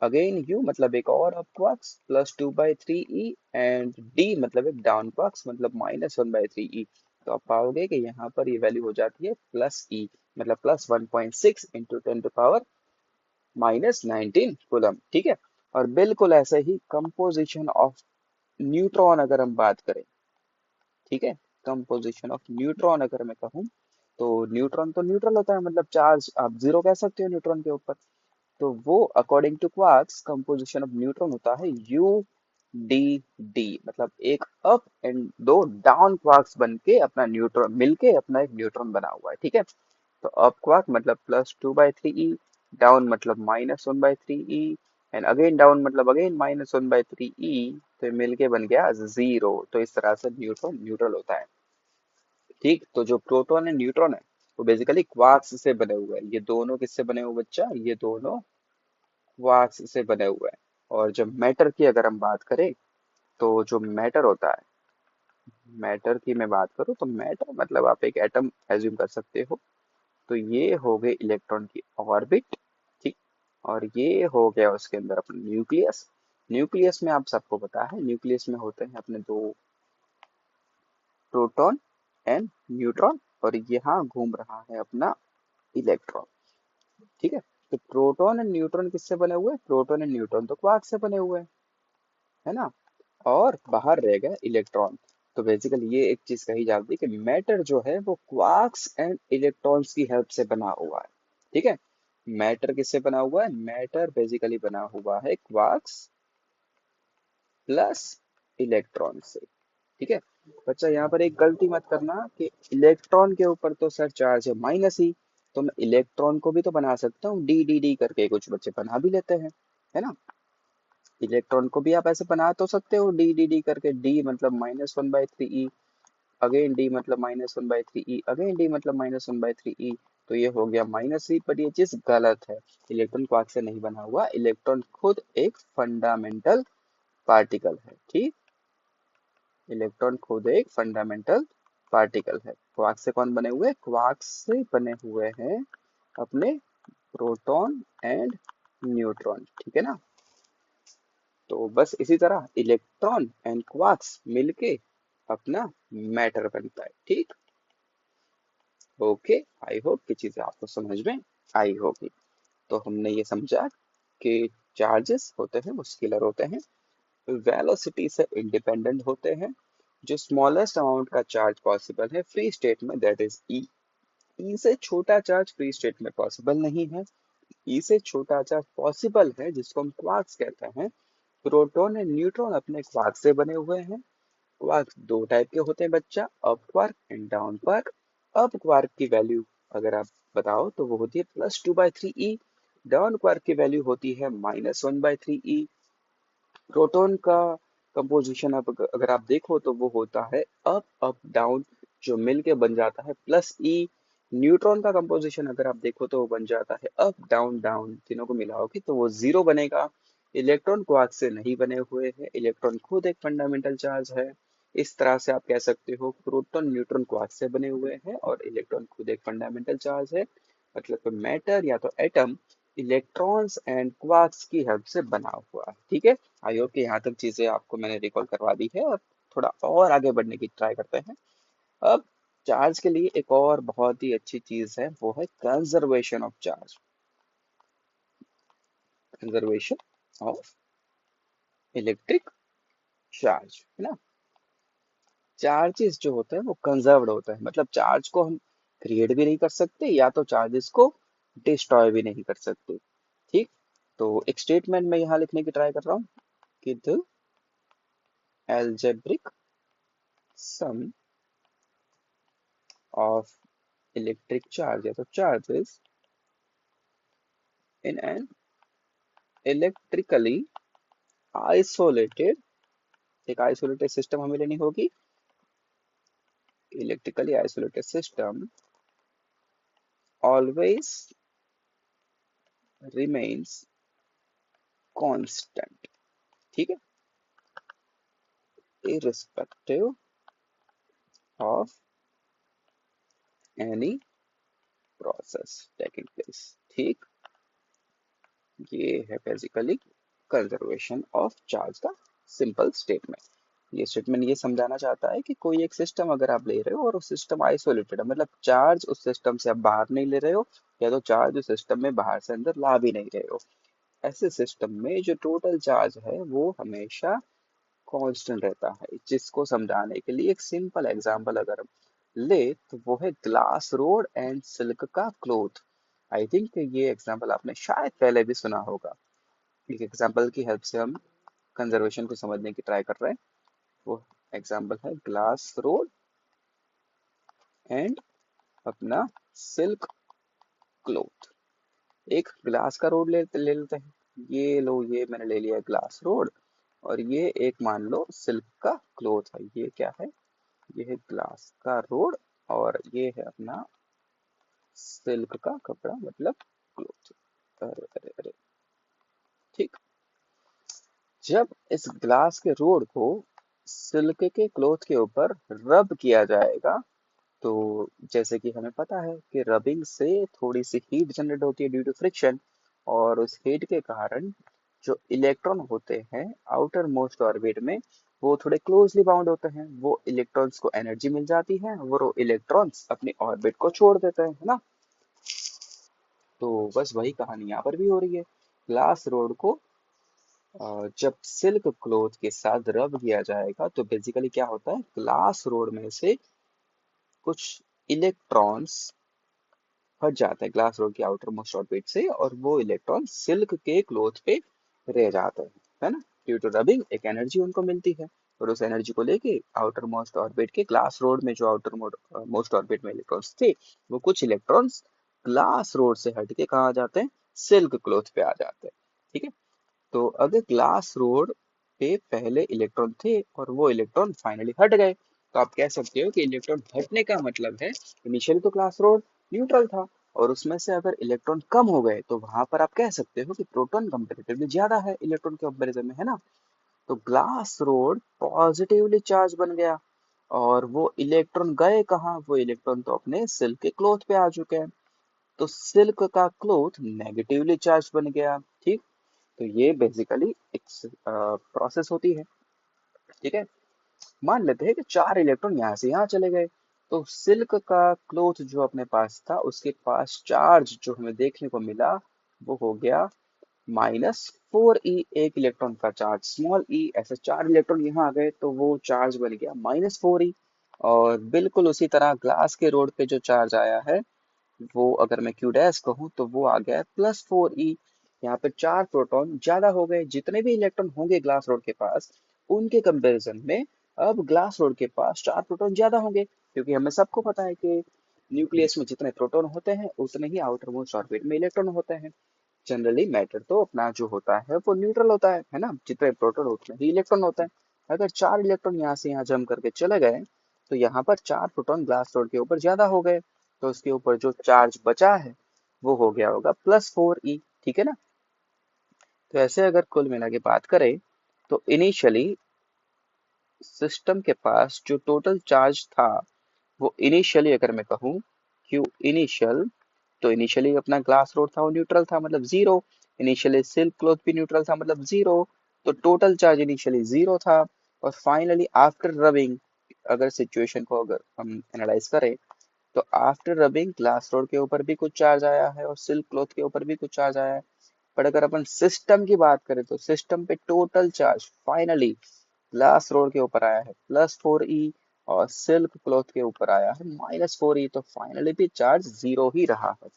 अगेन यू मतलब एक और up quarks +2/3e, and D मतलब एक डाउन क्वार्क्स मतलब -1/3e। तो आप पाओगे कि यहाँ पर ये वैल्यू हो जाती है +e, मतलब +1.6 इंटू 10⁻⁻19 कूलम। ठीक है, और बिल्कुल ऐसे ही कंपोजिशन ऑफ न्यूट्रॉन अगर हम बात करें, ठीक है, कंपोजिशन ऑफ न्यूट्रॉन अगर मैं कहूँ, तो न्यूट्रॉन तो न्यूट्रल होता है, मतलब चार्ज आप जीरो कह सकते हो न्यूट्रॉन के ऊपर। तो वो according to quarks composition of neutron होता है यू डी डी, मतलब एक अप एंड दो डाउन क्वार्क्स बन के अपना न्यूट्रॉन मिलके अपना एक न्यूट्रॉन बना हुआ है। ठीक है, तो अप क्वार्क मतलब +2/3e, डाउन मतलब -1/3e, एंड अगेन डाउन मतलब अगेन -1/3e, तो ये मिलके बन गया जीरो। तो इस तरह से न्यूट्रॉन न्यूट्रल होता है। ठीक, तो जो प्रोटॉन एंड न्यूट्रॉन है वो बेसिकली क्वार्क्स से बने हुए हैं। ये दोनों किससे बने हुए बच्चा, ये दोनों क्वार्क्स से बने हुए हैं। और जब मैटर की अगर हम बात करें, तो जो मैटर होता है, मैटर की मैं बात करूं तो मैटर मतलब आप एक एटम एज्यूम कर सकते हो। तो ये हो गए इलेक्ट्रॉन की ऑर्बिट। ठीक, और ये हो गया उसके अंदर अपना न्यूक्लियस। न्यूक्लियस में आप सबको पता है, न्यूक्लियस में होते हैं अपने दो प्रोटॉन एंड न्यूट्रॉन, और यहाँ घूम रहा है अपना इलेक्ट्रॉन। ठीक है, तो प्रोटॉन एंड न्यूट्रॉन किससे बने हुए हैं, प्रोटॉन एंड न्यूट्रॉन तो क्वार्क से बने हुए हैं, है ना। और बाहर रह गया इलेक्ट्रॉन। तो बेसिकली ये एक चीज कही जाती है कि मैटर जो है वो क्वार्क्स एंड इलेक्ट्रॉन्स की हेल्प से बना हुआ है। ठीक है, मैटर किससे बना हुआ है, मैटर बेसिकली बना हुआ है क्वार्क्स प्लस इलेक्ट्रॉन से। ठीक है, बच्चा यहाँ पर एक गलती मत करना कि इलेक्ट्रॉन के ऊपर तो सर चार्ज है माइनस ही, तो मैं इलेक्ट्रॉन को भी तो बना सकता हूँ डी डी डी करके, कुछ बच्चे बना भी लेते हैं, है ना। इलेक्ट्रॉन को भी आप ऐसे बना तो सकते हो डी डी डी करके, डी मतलब -1/3e, अगेन डी मतलब -1/3e, अगेन डी मतलब -1/3e। तो ये हो गया -e, पर ये चीज गलत है। इलेक्ट्रॉन क्वार्क से नहीं बना हुआ, इलेक्ट्रॉन खुद एक फंडामेंटल पार्टिकल है। ठीक, इलेक्ट्रॉन खुद एक फंडामेंटल पार्टिकल है। क्वार्क से कौन बने हुए, क्वार्क से बने हुए हैं अपने प्रोटॉन एंड न्यूट्रॉन। ठीक है ना, तो बस इसी तरह इलेक्ट्रॉन एंड क्वार्क्स मिलके अपना मैटर बनता है। ठीक, ओके, आई होप कि चीजें आपको समझ में आई होगी। तो हमने ये समझा कि चार्जेस होते हैं वो स्केलर होते हैं, वेलोसिटी से इंडिपेंडेंट होते हैं। जो स्मॉलेस्ट अमाउंट का चार्ज पॉसिबल है फ्री स्टेट में, दैट इज ई। ई से छोटा चार्ज फ्री स्टेट में पॉसिबल नहीं है। ई से छोटा चार्ज पॉसिबल है जिसको हम क्वार्क्स कहते हैं। प्रोटॉन एंड न्यूट्रॉन अपने क्वार्क से बने हुए हैं। क्वार्क दो टाइप के होते हैं बच्चा, up quark and down quark. Up quark की वैल्यू अगर आप बताओ तो वो होती है +2/3e, डाउन क्वार्क की वैल्यू होती है -1/3e। प्रोटॉन का कंपोजिशन अब अगर आप देखो तो वो होता है अप अप डाउन, जो मिल के बन जाता है प्लस ई। न्यूट्रॉन का कंपोजिशन अगर आप देखो तो वो बन जाता है अप डाउन डाउन, तीनों को मिलाओगे तो वो जीरो बनेगा। इलेक्ट्रॉन क्वार्क से नहीं बने हुए हैं, इलेक्ट्रॉन खुद एक फंडामेंटल चार्ज है। इस तरह से आप कह सकते हो प्रोटॉन न्यूट्रॉन क्वार्क से बने हुए हैं और इलेक्ट्रॉन खुद एक फंडामेंटल चार्ज है। मतलब मैटर या तो एटम इलेक्ट्रॉन्स एंड क्वार्क्स की हेल्प से बना हुआ है। ठीक है, आई होप कि यहाँ तक चीजें आपको मैंने रिकॉल करवा दी है। अब थोड़ा और आगे बढ़ने की ट्राई करते हैं। अब चार्ज के लिए एक और बहुत ही अच्छी चीज है, वो है conservation of charge. Conservation of electric charge, है ना। चार्जेस जो होते हैं वो कंजर्व्ड होते हैं, मतलब चार्ज को हम क्रिएट भी नहीं कर सकते या तो चार्जेस को डिस्ट्रॉय भी नहीं कर सकते। ठीक, तो एक स्टेटमेंट में यहाँ लिखने की ट्राई कर रहा हूँ कि the algebraic sum of electric charge या तो charges in an electrically isolated, एक आइसोलेटेड सिस्टम हमें लेनी होगी। Electrically isolated system always remains constant। ठीक है, irrespective of any process taking place। ठीक, ये है बेसिकली कंजर्वेशन ऑफ चार्ज का सिंपल स्टेटमेंट। ये स्टेटमेंट ये समझाना चाहता है कि कोई एक सिस्टम अगर आप ले रहे हो और उस सिस्टम आइसोलेटेड है, मतलब चार्ज उस सिस्टम से आप बाहर नहीं ले रहे हो या तो चार्ज उस सिस्टम में बाहर से अंदर ला भी नहीं रहे हो, ऐसे सिस्टम में जो टोटल चार्ज है वो हमेशा कांस्टेंट रहता है। जिसको समझाने के लिए एक सिंपल एग्जांपल अगर हम ले तो वो है ग्लास रोड एंड सिल्क का क्लोथ। आई थिंक ये एग्जांपल आपने शायद पहले भी सुना होगा। एक एग्जांपल की हेल्प से हम कंजर्वेशन को समझने की ट्राई कर रहे हैं। वो एग्जांपल है ग्लास रोड एंड अपना सिल्क क्लोथ। एक ग्लास का रोड ले लेते हैं। ये लो, ये मैंने ले लिया ग्लास रोड और ये एक मान लो सिल्क का क्लोथ है। ये क्या है, ये है ग्लास का रोड और ये है अपना सिल्क का कपड़ा मतलब क्लोथ। अरे अरे अरे, ठीक। जब इस ग्लास के रोड को सिल्क के क्लोथ के ऊपर रब किया जाएगा तो जैसे कि हमें पता है कि रबिंग से थोड़ी सी हीट जनरेट होती है ड्यू टू फ्रिक्शन, और उस हीट के कारण जो इलेक्ट्रॉन होते हैं आउटर मोस्ट ऑर्बिट में वो थोड़े क्लोजली बाउंड होते हैं। वो इलेक्ट्रॉन्स को एनर्जी मिल जाती है, वो इलेक्ट्रॉन्स अपनी ऑर्बिट को छोड़ देते हैं, है ना। तो बस वही कहानी यहाँ पर भी हो रही है। ग्लास रोड को जब सिल्क क्लोथ के साथ रब किया जाएगा तो बेसिकली क्या होता है, ग्लास रोड में से कुछ इलेक्ट्रॉन्स हट जाते हैं ग्लास रोड की आउटर मोस्ट ऑर्बिट से और वो इलेक्ट्रॉन सिल्क के क्लोथ पे रह जाते हैं, है ना। ड्यू टू रबिंग एक एनर्जी उनको मिलती है और उस एनर्जी को लेके आउटर मोस्ट ऑर्बिट के ग्लास रोड में जो आउटर मोस्ट ऑर्बिट में इलेक्ट्रॉन्स थे वो कुछ इलेक्ट्रॉन्स ग्लास रोड से हट के कहाँ आ जाते हैं, सिल्क क्लोथ पे आ जाते हैं। ठीक है, तो अगर ग्लास रोड पे पहले इलेक्ट्रॉन थे और वो इलेक्ट्रॉन फाइनली हट गए तो आप कह सकते हो कि इलेक्ट्रॉन हटने का मतलब है इनिशियली तो ग्लास रोड न्यूट्रल था और उसमें से अगर इलेक्ट्रॉन कम हो गए तो वहां पर आप कह सकते हो कि प्रोटॉन कंपेरेटिवली ज्यादा है इलेक्ट्रॉन के कंपेरिजन में, है ना। तो ग्लास रोड पॉजिटिवली चार्ज बन गया और वो इलेक्ट्रॉन गए कहाँ, वो इलेक्ट्रॉन तो अपने सिल्क के क्लोथ पे आ चुके हैं। तो सिल्क का क्लोथ नेगेटिवली चार्ज बन गया। ठीक, तो ये बेसिकली एक प्रोसेस होती है। ठीक है, मान लेते हैं कि चार इलेक्ट्रॉन यहाँ से यहाँ चले गए तो सिल्क का क्लोथ जो अपने पास था उसके पास चार्ज जो हमें देखने को मिला वो हो गया -4e। एक इलेक्ट्रॉन का चार्ज स्मॉल ई, ऐसे चार इलेक्ट्रॉन यहाँ आ गए तो वो चार्ज बन गया -4e। और बिल्कुल उसी तरह ग्लास के रोड पे जो चार्ज आया है वो अगर मैं क्यू डैश कहूँ तो वो आ गया है +4e। यहाँ पे चार प्रोटॉन ज्यादा हो गए, जितने भी इलेक्ट्रॉन होंगे ग्लास रोड के पास उनके कंपैरिजन में अब ग्लास रोड के पास चार प्रोटॉन ज्यादा होंगे, क्योंकि हमें सबको पता है कि न्यूक्लियस में जितने प्रोटॉन होते हैं उतने ही आउटर मोस्ट ऑर्बिट में इलेक्ट्रॉन होते हैं। जनरली मैटर तो अपना जो होता है वो न्यूट्रल होता है ना, जितने प्रोटॉन उतने ही इलेक्ट्रॉन होते हैं। अगर 4 इलेक्ट्रॉन यहाँ से यहाँ जंप करके चले गए तो यहाँ पर 4 प्रोटॉन ग्लास रोड के ऊपर ज्यादा हो गए, तो उसके ऊपर जो चार्ज बचा है वो हो गया होगा +4e। ठीक है ना। तो ऐसे अगर कुल मिला के बात करें तो इनिशियली सिस्टम के पास जो टोटल चार्ज था वो इनिशियली अगर मैं कहूँ क्यू इनिशियल, तो इनिशियली अपना ग्लास रोड था वो न्यूट्रल था मतलब जीरो। इनिशियली सिल्क क्लॉथ भी न्यूट्रल था मतलब जीरो। तो टोटल चार्ज इनिशियली जीरो था। और फाइनली आफ्टर रबिंग, अगर सिचुएशन को अगर हम एनालाइज करें तो आफ्टर रबिंग ग्लास रोड के ऊपर भी कुछ चार्ज आया है और सिल्क क्लॉथ के ऊपर भी कुछ चार्ज आया है। पर अगर अपन सिस्टम की बात करें तो सिस्टम पे total charge finally glass rod के ऊपर आया है +4e और सिल्क क्लॉथ के ऊपर आया है -4e। तो फाइनली भी चार्ज जीरो ही रहा है।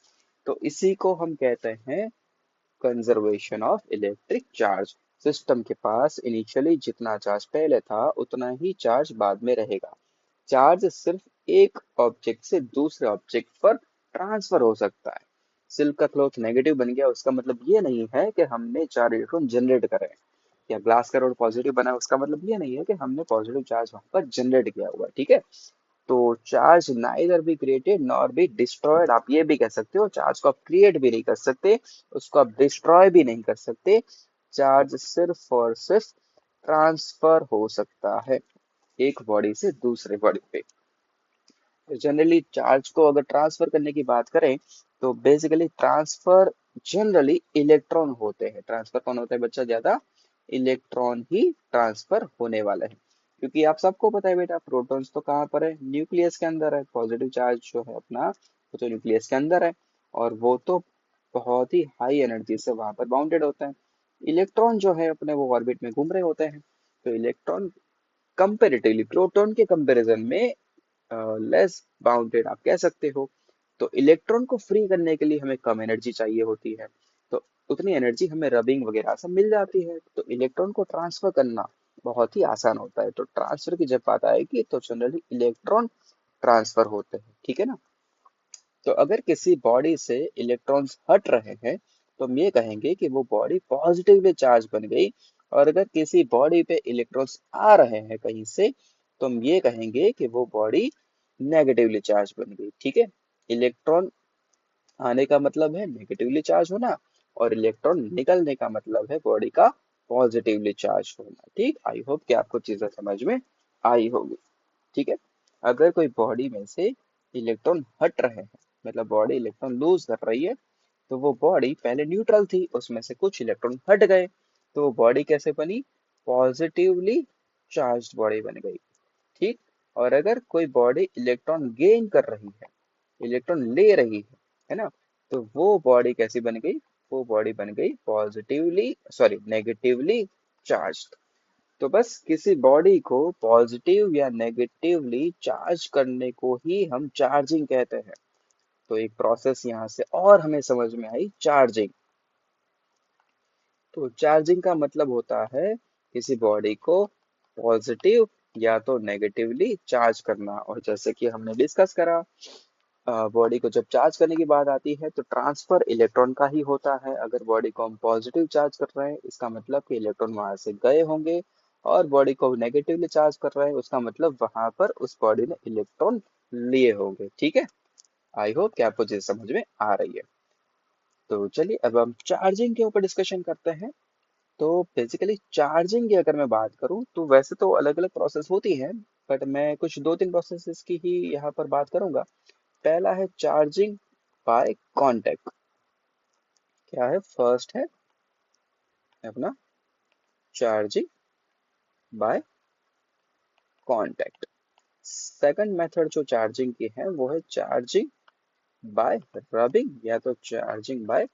तो इसी को हम कहते हैं conservation of electric charge. System के पास इनिशियली जितना चार्ज पहले था उतना ही चार्ज बाद में रहेगा। चार्ज सिर्फ एक ऑब्जेक्ट से दूसरे ऑब्जेक्ट पर ट्रांसफर हो सकता है। सिल्क का क्लॉथ नेगेटिव बन गया उसका मतलब ये नहीं है कि हमने 4 इलेक्ट्रॉन जनरेट करे, या ग्लास का रोड पॉजिटिव बना उसका मतलब ये नहीं है कि हमने पॉजिटिव चार्ज वहां पर जनरेट किया हुआ है। ठीक है। तो charge neither be created nor be destroyed, आप ये भी कह सकते हो चार्ज को आप क्रिएट भी नहीं कर सकते, उसको आप डिस्ट्रॉय भी नहीं कर सकते। चार्ज सिर्फ और सिर्फ ट्रांसफर हो सकता है एक बॉडी से दूसरे बॉडी पे। जनरली चार्ज को अगर ट्रांसफर करने की बात करें तो बेसिकली ट्रांसफर जनरली इलेक्ट्रॉन होते हैं। ट्रांसफर कौन होता है बच्चा, ज्यादा इलेक्ट्रॉन ही ट्रांसफर होने वाला है। क्योंकि आप सबको पता है बेटा प्रोटॉन्स तो कहाँ पर है, न्यूक्लियस के अंदर है। पॉजिटिव चार्ज जो है अपना वो तो न्यूक्लियस के अंदर है और वो तो बहुत ही हाई एनर्जी से वहां पर बाउंडेड होता है। इलेक्ट्रॉन जो है अपने वो ऑर्बिट में घूम रहे होते हैं। तो इलेक्ट्रॉन कंपेरेटिवली प्रोटॉन के कंपैरिजन में लेस बाउंडेड आप कह सकते हो। तो इलेक्ट्रॉन को फ्री करने के लिए हमें कम एनर्जी चाहिए होती है, तो उतनी एनर्जी हमें रबिंग वगैरह से मिल जाती है। तो इलेक्ट्रॉन को ट्रांसफर करना बहुत ही आसान होता है। तो ट्रांसफर की जब बात आएगी तो जनरली इलेक्ट्रॉन ट्रांसफर होते हैं। ठीक है ना। तो अगर किसी बॉडी से इलेक्ट्रॉन्स हट रहे हैं तो हम ये कहेंगे कि वो बॉडी पॉजिटिवली चार्ज बन गई। और अगर किसी बॉडी पे इलेक्ट्रॉन्स आ रहे हैं कहीं से तो हम ये कहेंगे कि वो बॉडी नेगेटिवली चार्ज बन गई। ठीक है। इलेक्ट्रॉन आने का मतलब है नेगेटिवली चार्ज होना और इलेक्ट्रॉन निकलने का मतलब है बॉडी का पॉजिटिवली चार्ज होना। ठीक। आई होप कि आपको चीजें समझ में आई होगी। ठीक है। अगर कोई बॉडी में से इलेक्ट्रॉन हट रहे हैं मतलब बॉडी इलेक्ट्रॉन लूज कर रही है तो वो बॉडी पहले न्यूट्रल थी उसमें से कुछ इलेक्ट्रॉन हट गए तो वो बॉडी कैसे बनी, पॉजिटिवली चार्ज बॉडी बन गई। ठीक। और अगर कोई बॉडी इलेक्ट्रॉन गेन कर रही है, इलेक्ट्रॉन ले रही है ना, तो वो बॉडी कैसी बन गई, वो बॉडी बन गई पॉजिटिवली सॉरी नेगेटिवली चार्ज। तो बस किसी बॉडी को पॉजिटिव या नेगेटिवली चार्ज करने को ही हम चार्जिंग कहते हैं। तो एक प्रोसेस यहाँ से और हमें समझ में आई, चार्जिंग। तो चार्जिंग का मतलब होता है किसी बॉडी को पॉजिटिव या तो नेगेटिवली चार्ज करना। और जैसे कि हमने डिस्कस करा बॉडी को जब चार्ज करने की बात आती है तो ट्रांसफर इलेक्ट्रॉन का ही होता है। अगर बॉडी को हम पॉजिटिव चार्ज कर रहे हैं इसका मतलब कि इलेक्ट्रॉन वहां से गए होंगे, और बॉडी को नेगेटिवली चार्ज कर रहे हैं उसका मतलब वहां पर उस बॉडी ने इलेक्ट्रॉन लिए होंगे। ठीक है। आई होप कि आपको चीज समझ में आ रही है। तो चलिए अब हम चार्जिंग के ऊपर डिस्कशन करते हैं। तो बेसिकली चार्जिंग की अगर मैं बात करूं तो वैसे तो अलग अलग प्रोसेस होती हैं, बट मैं कुछ दो तीन प्रोसेसेस की ही यहाँ पर बात करूंगा। पहला है चार्जिंग बाय कांटेक्ट। क्या है, फर्स्ट है अपना charging by contact. Second method जो चार्जिंग की है वो है चार्जिंग बाय रबिंग या तो चार्जिंग बाय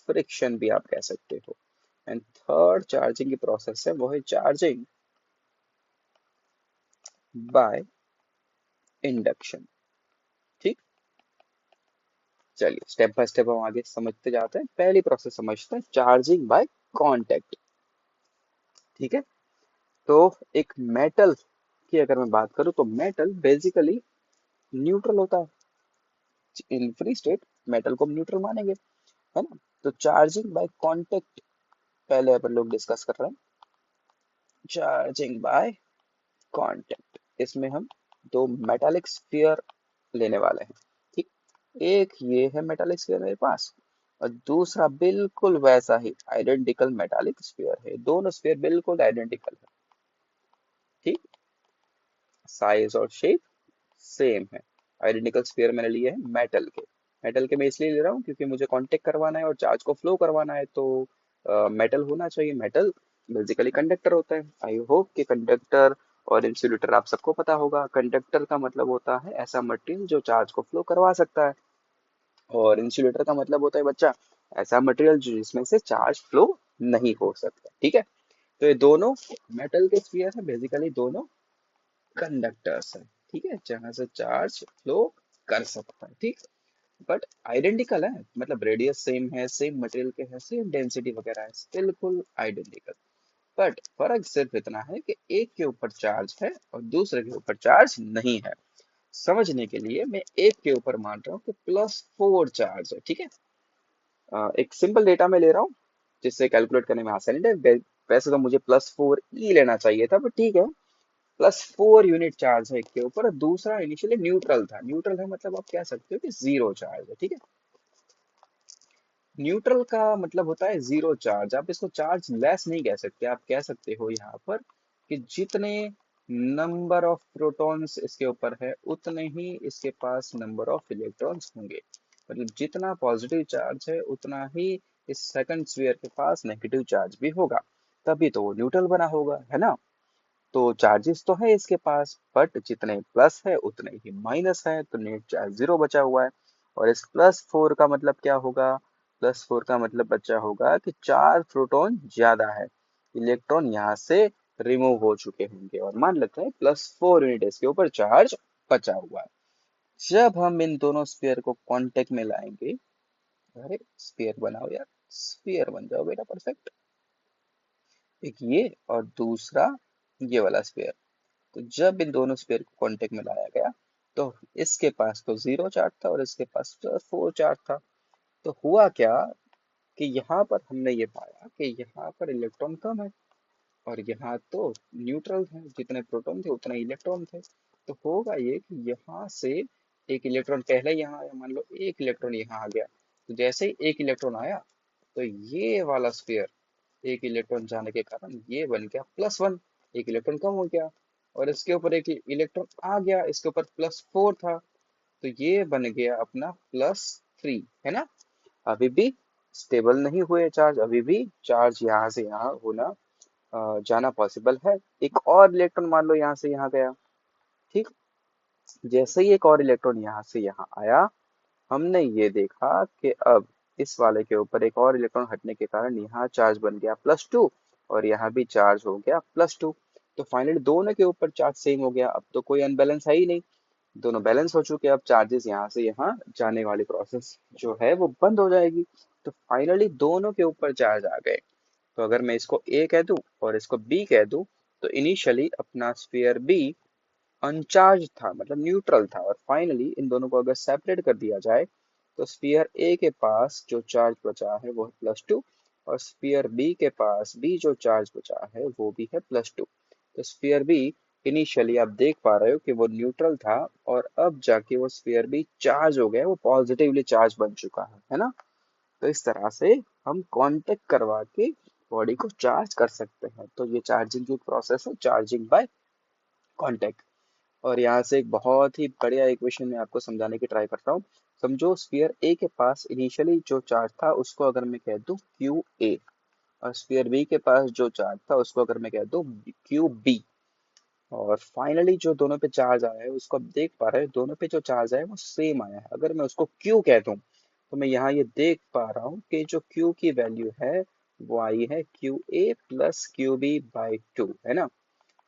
फ्रिक्शन भी आप कह सकते हो। एंड थर्ड चार्जिंग की प्रोसेस है वो है चार्जिंग बाय इंडक्शन। ठीक। चलिए स्टेप बाय स्टेप हम आगे समझते जाते हैं। पहली प्रोसेस समझते हैं, चार्जिंग बाय कांटेक्ट। ठीक है। तो एक मेटल की अगर मैं बात करूं तो मेटल बेसिकली न्यूट्रल होता है। इन फ्री स्टेट मेटल को हम न्यूट्रल मानेंगे, है ना। तो चार्जिंग बाय कांटेक्ट पहले अपन लोग डिस्कस कर रहे हैं। Charging by contact. इसमें हम दो मेटालिक स्फीयर लेने वाले हैं। ठीक, एक ये है मेटालिक स्फीयर मेरे पास, और दूसरा बिल्कुल वैसा ही आइडेंटिकल मेटालिक स्फीयर है। दोनों स्फीयर बिल्कुल आइडेंटिकल है। ठीक, साइज और शेप सेम है। आइडेंटिकल स्फीयर मैंने लिए हैं मेटल के। मेटल के मैं इसलिए ले रहा हूँ क्योंकि मुझे कांटेक्ट करवाना है और चार्ज को फ्लो करवाना है, तो मेटल होना चाहिए। मेटल बेसिकली कंडक्टर होता है। आई होप कि कंडक्टर और इंसुलेटर आप सबको पता होगा। कंडक्टर का मतलब होता है ऐसा मटेरियल जो चार्ज को फ्लो करवा सकता है, और इंसुलेटर का मतलब होता है बच्चा ऐसा मटेरियल जिसमें से चार्ज फ्लो नहीं हो सकता। ठीक है, तो ये दोनों मेटल के स्फीयर है, बेसिकली दोनों कंडक्टर्स है। ठीक है, जहां से चार्ज फ्लो कर सकता है। ठीक, बट आइडेंटिकल है, मतलब रेडियस सेम है, सेम मटेरियल के है, सेम डेंसिटी वगैरह है, बिल्कुल आइडेंटिकल। बट फर्क सिर्फ इतना है कि एक के ऊपर चार्ज है और दूसरे के ऊपर चार्ज नहीं है। समझने के लिए मैं एक के ऊपर मान रहा हूँ कि +4 चार्ज है। ठीक है, एक सिंपल डेटा में ले रहा हूँ जिससे कैलकुलेट करने में आसानी है। वैसे तो मुझे +4 लेना चाहिए था, बट ठीक है। +4 यूनिट चार्ज है एक के ऊपर, और दूसरा इनिशियली न्यूट्रल था। न्यूट्रल है मतलब आप कह सकते हो कि जीरो चार्ज है। ठीक है, न्यूट्रल का मतलब होता है जीरो चार्ज। आप इसको चार्ज लेस नहीं कह सकते, आप कह सकते हो यहाँ पर कि जितने नंबर ऑफ प्रोटॉन्स इसके ऊपर है उतने ही इसके पास नंबर ऑफ इलेक्ट्रॉन्स होंगे। मतलब जितना पॉजिटिव चार्ज है उतना ही इस सेकंड स्फीयर के पास नेगेटिव चार्ज भी होगा, तभी तो वो न्यूट्रल बना होगा, है ना। तो चार्जेस तो है इसके पास, बट जितने प्लस है उतने ही माइनस है, तो नेट चार्ज जीरो बचा हुआ है। और इस +4 का मतलब क्या होगा? +4 का मतलब बचा होगा कि चार प्रोटॉन ज्यादा है, इलेक्ट्रॉन यहाँ से रिमूव हो चुके होंगे, और मान लेते हैं +4 यूनिट इसके ऊपर चार्ज बचा हुआ है। जब हम इन दोनों स्फीयर को कांटेक्ट में लाएंगे, अरे स्फीयर बनाओ यार, स्फीयर बन जाओ बेटा, परफेक्ट। एक ये और दूसरा ये वाला स्फीयर। तो जब इन दोनों स्फीयर को कांटेक्ट में लाया गया, तो इसके पास तो जीरो चार्ज था और इसके पास +4 चार्ज था। तो हुआ क्या कि यहाँ पर हमने ये पाया कि यहाँ पर इलेक्ट्रॉन कम है, और यहाँ तो न्यूट्रल है, जितने प्रोटॉन थे उतने इलेक्ट्रॉन थे। तो होगा ये कि यहाँ से एक इलेक्ट्रॉन पहले यहाँ आया, मान लो एक इलेक्ट्रॉन यहाँ आ गया, तो जैसे ही एक इलेक्ट्रॉन आया, तो ये वाला स्फीयर एक इलेक्ट्रॉन जाने के कारण ये बन गया +1, एक इलेक्ट्रॉन कम हो गया। और इसके ऊपर एक इलेक्ट्रॉन आ गया, इसके ऊपर +4 था, तो ये बन गया अपना +3, है ना। अभी भी स्टेबल नहीं हुए चार्ज, अभी भी चार्ज यहाँ से यहाँ होना जाना पॉसिबल है। एक और इलेक्ट्रॉन मान लो यहाँ से यहाँ गया। ठीक, जैसे ही एक और इलेक्ट्रॉन यहाँ से यहाँ आया, हमने ये देखा कि अब इस वाले के ऊपर एक और इलेक्ट्रॉन हटने के कारण यहाँ चार्ज बन गया +2, और यहाँ भी चार्ज हो गया +2। तो फाइनली दोनों के ऊपर चार्ज सेम हो गया, अब तो कोई अनबैलेंस है ही नहीं, दोनों बैलेंस हो चुके हैं। अब चार्जेस यहाँ से यहाँ जाने वाली प्रोसेस जो है वो बंद हो जाएगी। तो फाइनली दोनों के ऊपर चार्ज आ गए। तो अगर मैं इसको ए कह दूं और इसको बी कह दूं, तो इनिशियली अपना स्फीयर बी अनचार्ज था, मतलब न्यूट्रल था, और फाइनली इन दोनों को अगर सेपरेट कर दिया जाए, तो स्फीयर ए के पास जो चार्ज बचा है वो है +2, और स्फीयर बी के पास भी जो चार्ज बचा है वो भी है +2। तो स्फीयर बी इनिशियली आप देख पा रहे हो कि वो न्यूट्रल था, और अब जाके वो स्फीयर बी चार्ज हो गया, वो पॉजिटिवली चार्ज बन चुका है ना। तो इस तरह से हम कांटेक्ट करवा के बॉडी को चार्ज कर सकते हैं। तो ये चार्जिंग की प्रोसेस है, चार्जिंग बाय कांटेक्ट। और यहाँ से एक बहुत ही बढ़िया इक्वेशन मैं आपको समझाने की ट्राई करता हूँ। समझो स्फीयर ए के पास इनिशियली जो चार्ज था उसको अगर मैं कह दूं क्यू ए, और स्फीयर बी के पास जो चार्ज था उसको अगर मैं कह दूं क्यू बी, और फाइनली जो दोनों पे चार्ज आया है उसको आप देख पा रहे हैं, दोनों पे जो चार्ज आया है वो सेम आया है। अगर मैं उसको क्यू कह दूं, तो मैं यहाँ ये देख पा रहा हूँ कि जो क्यू की वैल्यू है वो आई है QA + QB/2, है ना।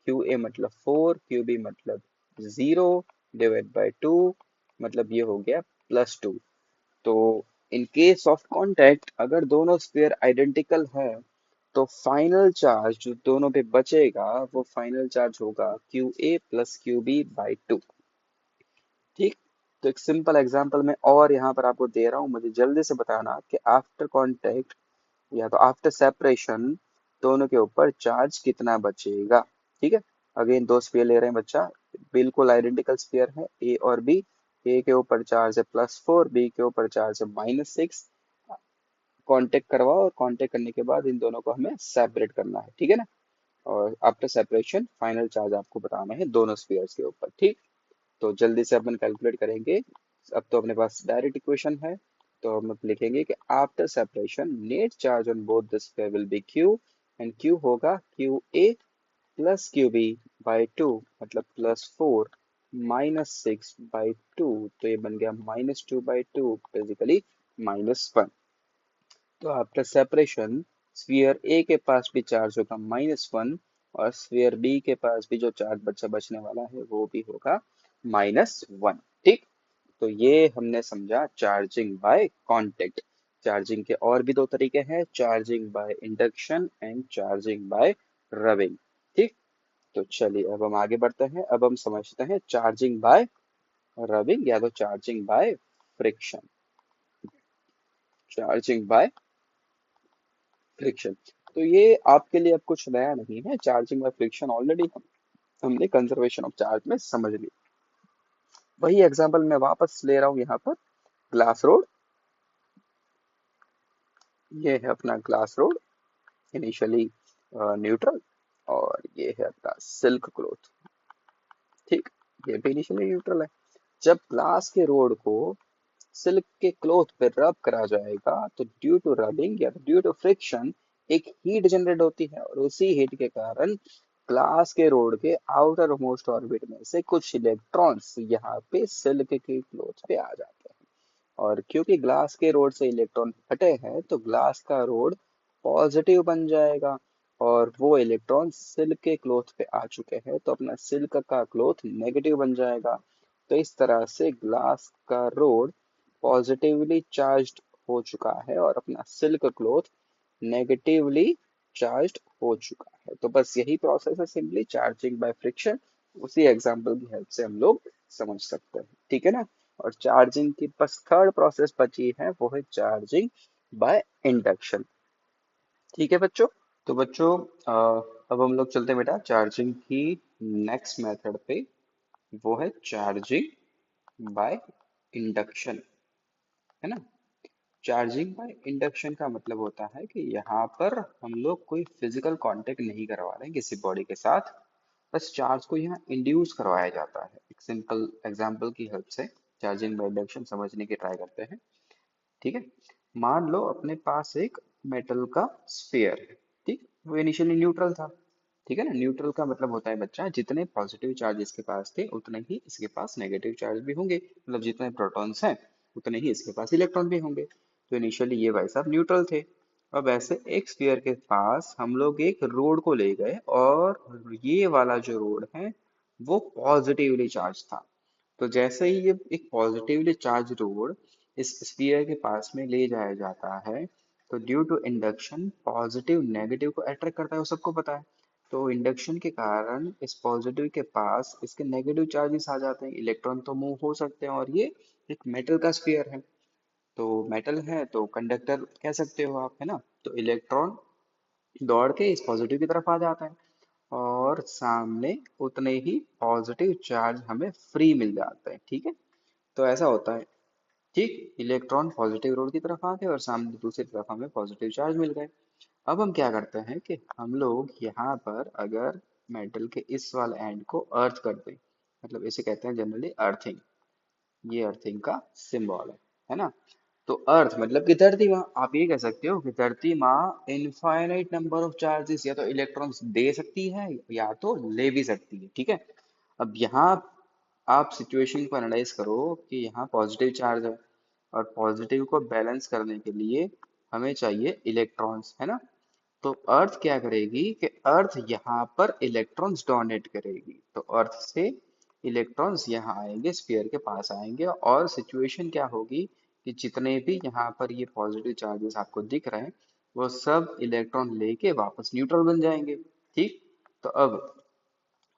क्यू ए मतलब 4, क्यू बी मतलब 0/2, मतलब ये हो गया +2। तो इन केस ऑफ कांटेक्ट अगर दोनों स्फीयर आइडेंटिकल है, तो फाइनल चार्ज जो दोनों पे बचेगा वो फाइनल चार्ज होगा QA + QB/2। ठीक, तो एक सिंपल एग्जांपल मैं और यहाँ पर आपको दे रहा हूँ, मुझे जल्दी से बताना कि आफ्टर कांटेक्ट या तो आफ्टर सेपरेशन दोनों के ऊपर चार्ज कितना बचेगा। ठीक है, अगेन दो स्फीयर ले रहे हैं बच्चा, बिल्कुल आइडेंटिकल स्फीयर है ए और बी। ए के ऊपर चार्ज है +4, बी के ऊपर चार्ज है -6। कांटेक्ट करवाओ और कांटेक्ट करने के बाद इन दोनों को हमें सेपरेट करना है, ठीक है ना। और आफ्टर सेपरेशन फाइनल चार्ज आपको बताना है दोनों स्फीयर्स के ऊपर, ठीक। तो जल्दी से अपन कैलकुलेट करेंगे। अब तो अपने पास डायरेक्ट इक्वेशन है, तो हम अब लिखेंगे कि after separation net charge on both the sphere will be q, and q होगा q a plus q b by two, मतलब +4 -6/2, तो ये बन गया -2/2, बेसिकली -1। तो आफ्टर सेपरेशन स्फीयर ए के पास भी चार्ज होगा -1, और स्फीयर बी के पास भी जो चार्ज बचने वाला है वो भी होगा -1, ठीक। तो ये हमने समझा चार्जिंग बाय कांटेक्ट। चार्जिंग के और भी दो तरीके हैं, charging by induction and charging by rubbing, ठीक। तो चलिए अब हम आगे बढ़ते हैं। अब हम समझते हैं चार्जिंग बाय रबिंग या तो charging by friction. Charging by friction, तो ये आपके लिए अब कुछ नया नहीं है। चार्जिंग बाय फ्रिक्शन ऑलरेडी हमने कंजर्वेशन ऑफ चार्ज में समझ ली। वही एग्जांपल मैं वापस ले रहा हूँ यहाँ पर। ग्लास रोड, ये है अपना ग्लास रोड, इनिशियली न्यूट्रल, और ये है अपना सिल्क क्लॉथ, ठीक। ये भी इनिशियली न्यूट्रल है। जब ग्लास के रोड को सिल्क के क्लॉथ पे रब करा जाएगा तो ड्यू टू रबिंग या ड्यू टू फ्रिक्शन एक हीट जनरेट होती है, और उसी हीट के कारण ग्लास के रोड के आउटर मोस्ट ऑर्बिट में से कुछ इलेक्ट्रॉन्स यहाँ पे सिल्क के क्लॉथ पे आ जाते हैं। और क्योंकि ग्लास के रोड से इलेक्ट्रॉन हटे हैं तो ग्लास का रोड पॉजिटिव बन जाएगा, और वो इलेक्ट्रॉन सिल्क के क्लॉथ पे आ चुके हैं तो अपना सिल्क का क्लॉथ नेगेटिव बन जाएगा। तो इस तरह से ग्लास का रोड पॉजिटिवली चार्ज्ड हो चुका है और अपना सिल्क क्लॉथ नेगेटिवली चार्ज्ड हो चुका है। तो बस यही प्रोसेस है, सिंपली चार्जिंग बाय फ्रिक्शन। उसी एग्जांपल की हेल्प से हम लोग समझ सकते हैं, ठीक है ना। और चार्जिंग की बस थर्ड प्रोसेस बची है, वो है चार्जिंग बाय इंडक्शन, ठीक है बच्चों। तो बच्चों अब हम लोग चलते हैं बेटा चार्जिंग की नेक्स्ट मेथड पे, वो है चार्जिंग बाय इंडक्शन, है ना। चार्जिंग बाय इंडक्शन का मतलब होता है कि यहाँ पर हम लोग कोई फिजिकल कांटेक्ट नहीं करवा रहे हैं किसी बॉडी के साथ, बस चार्ज को यहाँ इंड्यूस करवाया जाता है। एक सिंपल एग्जांपल की हेल्प से चार्जिंग बाय इंडक्शन समझने की ट्राई करते हैं, ठीक है। मान लो अपने पास एक मेटल का स्फीयर है, ठीक। वो इनिशियली न्यूट्रल था, ठीक है ना। न्यूट्रल का मतलब होता है बच्चा जितने पॉजिटिव चार्ज इसके पास थे उतने ही इसके पास नेगेटिव चार्ज भी होंगे, मतलब जितने प्रोटॉन्स हैं उतने ही इसके पास इलेक्ट्रॉन भी होंगे। तो इनिशियली ये भाई साहब न्यूट्रल थे। अब ऐसे एक स्फीयर के पास हम लोग एक रोड को ले गए, और ये वाला जो रोड है वो पॉजिटिवली चार्ज था। तो जैसे ही ये एक पॉजिटिवली चार्ज रोड इस स्फीयर के पास में ले जाया जाता है, तो due to induction positive negative को अट्रैक्ट करता है, वो सबको पता है। तो इंडक्शन के कारण इस पॉजिटिव के पास इसके नेगेटिव चार्जेस आ जाते हैं, इलेक्ट्रॉन तो मूव हो सकते हैं, और ये एक मेटल का स्फीयर है। तो मेटल है तो कंडक्टर कह सकते हो आप, है ना। तो इलेक्ट्रॉन दौड़ के इस पॉजिटिव की तरफ आ जाता है, और सामने उतने ही पॉजिटिव चार्ज हमें फ्री मिल जाते हैं, ठीक है। तो ऐसा होता है, ठीक। इलेक्ट्रॉन पॉजिटिव रोड की तरफ आ गए और सामने दूसरी तरफ हमें पॉजिटिव चार्ज मिल गए। अब हम क्या करते हैं कि हम लोग यहाँ पर अगर मेटल के इस वाले एंड को अर्थ कर दें, मतलब इसे कहते हैं जनरली अर्थिंग, ये अर्थिंग का सिंबल है ना। तो अर्थ मतलब कि धरती माँ, आप ये कह सकते हो कि धरती माँ इनफाइनाइट नंबर ऑफ चार्जेस या तो इलेक्ट्रॉन्स दे सकती है या तो ले भी सकती है, ठीक है। अब यहाँ आप सिचुएशन को एनालाइज करो कि यहाँ पॉजिटिव चार्ज है, और पॉजिटिव को बैलेंस करने के लिए हमें चाहिए इलेक्ट्रॉन्स, है ना। तो अर्थ क्या करेगी कि अर्थ यहाँ पर इलेक्ट्रॉन्स डोनेट करेगी, तो अर्थ से इलेक्ट्रॉन्स यहाँ आएंगे, स्फीयर के पास आएंगे, और सिचुएशन क्या होगी कि जितने भी यहाँ पर ये पॉजिटिव चार्जेस आपको दिख रहे हैं वो सब इलेक्ट्रॉन लेके वापस न्यूट्रल बन जाएंगे, ठीक। तो अब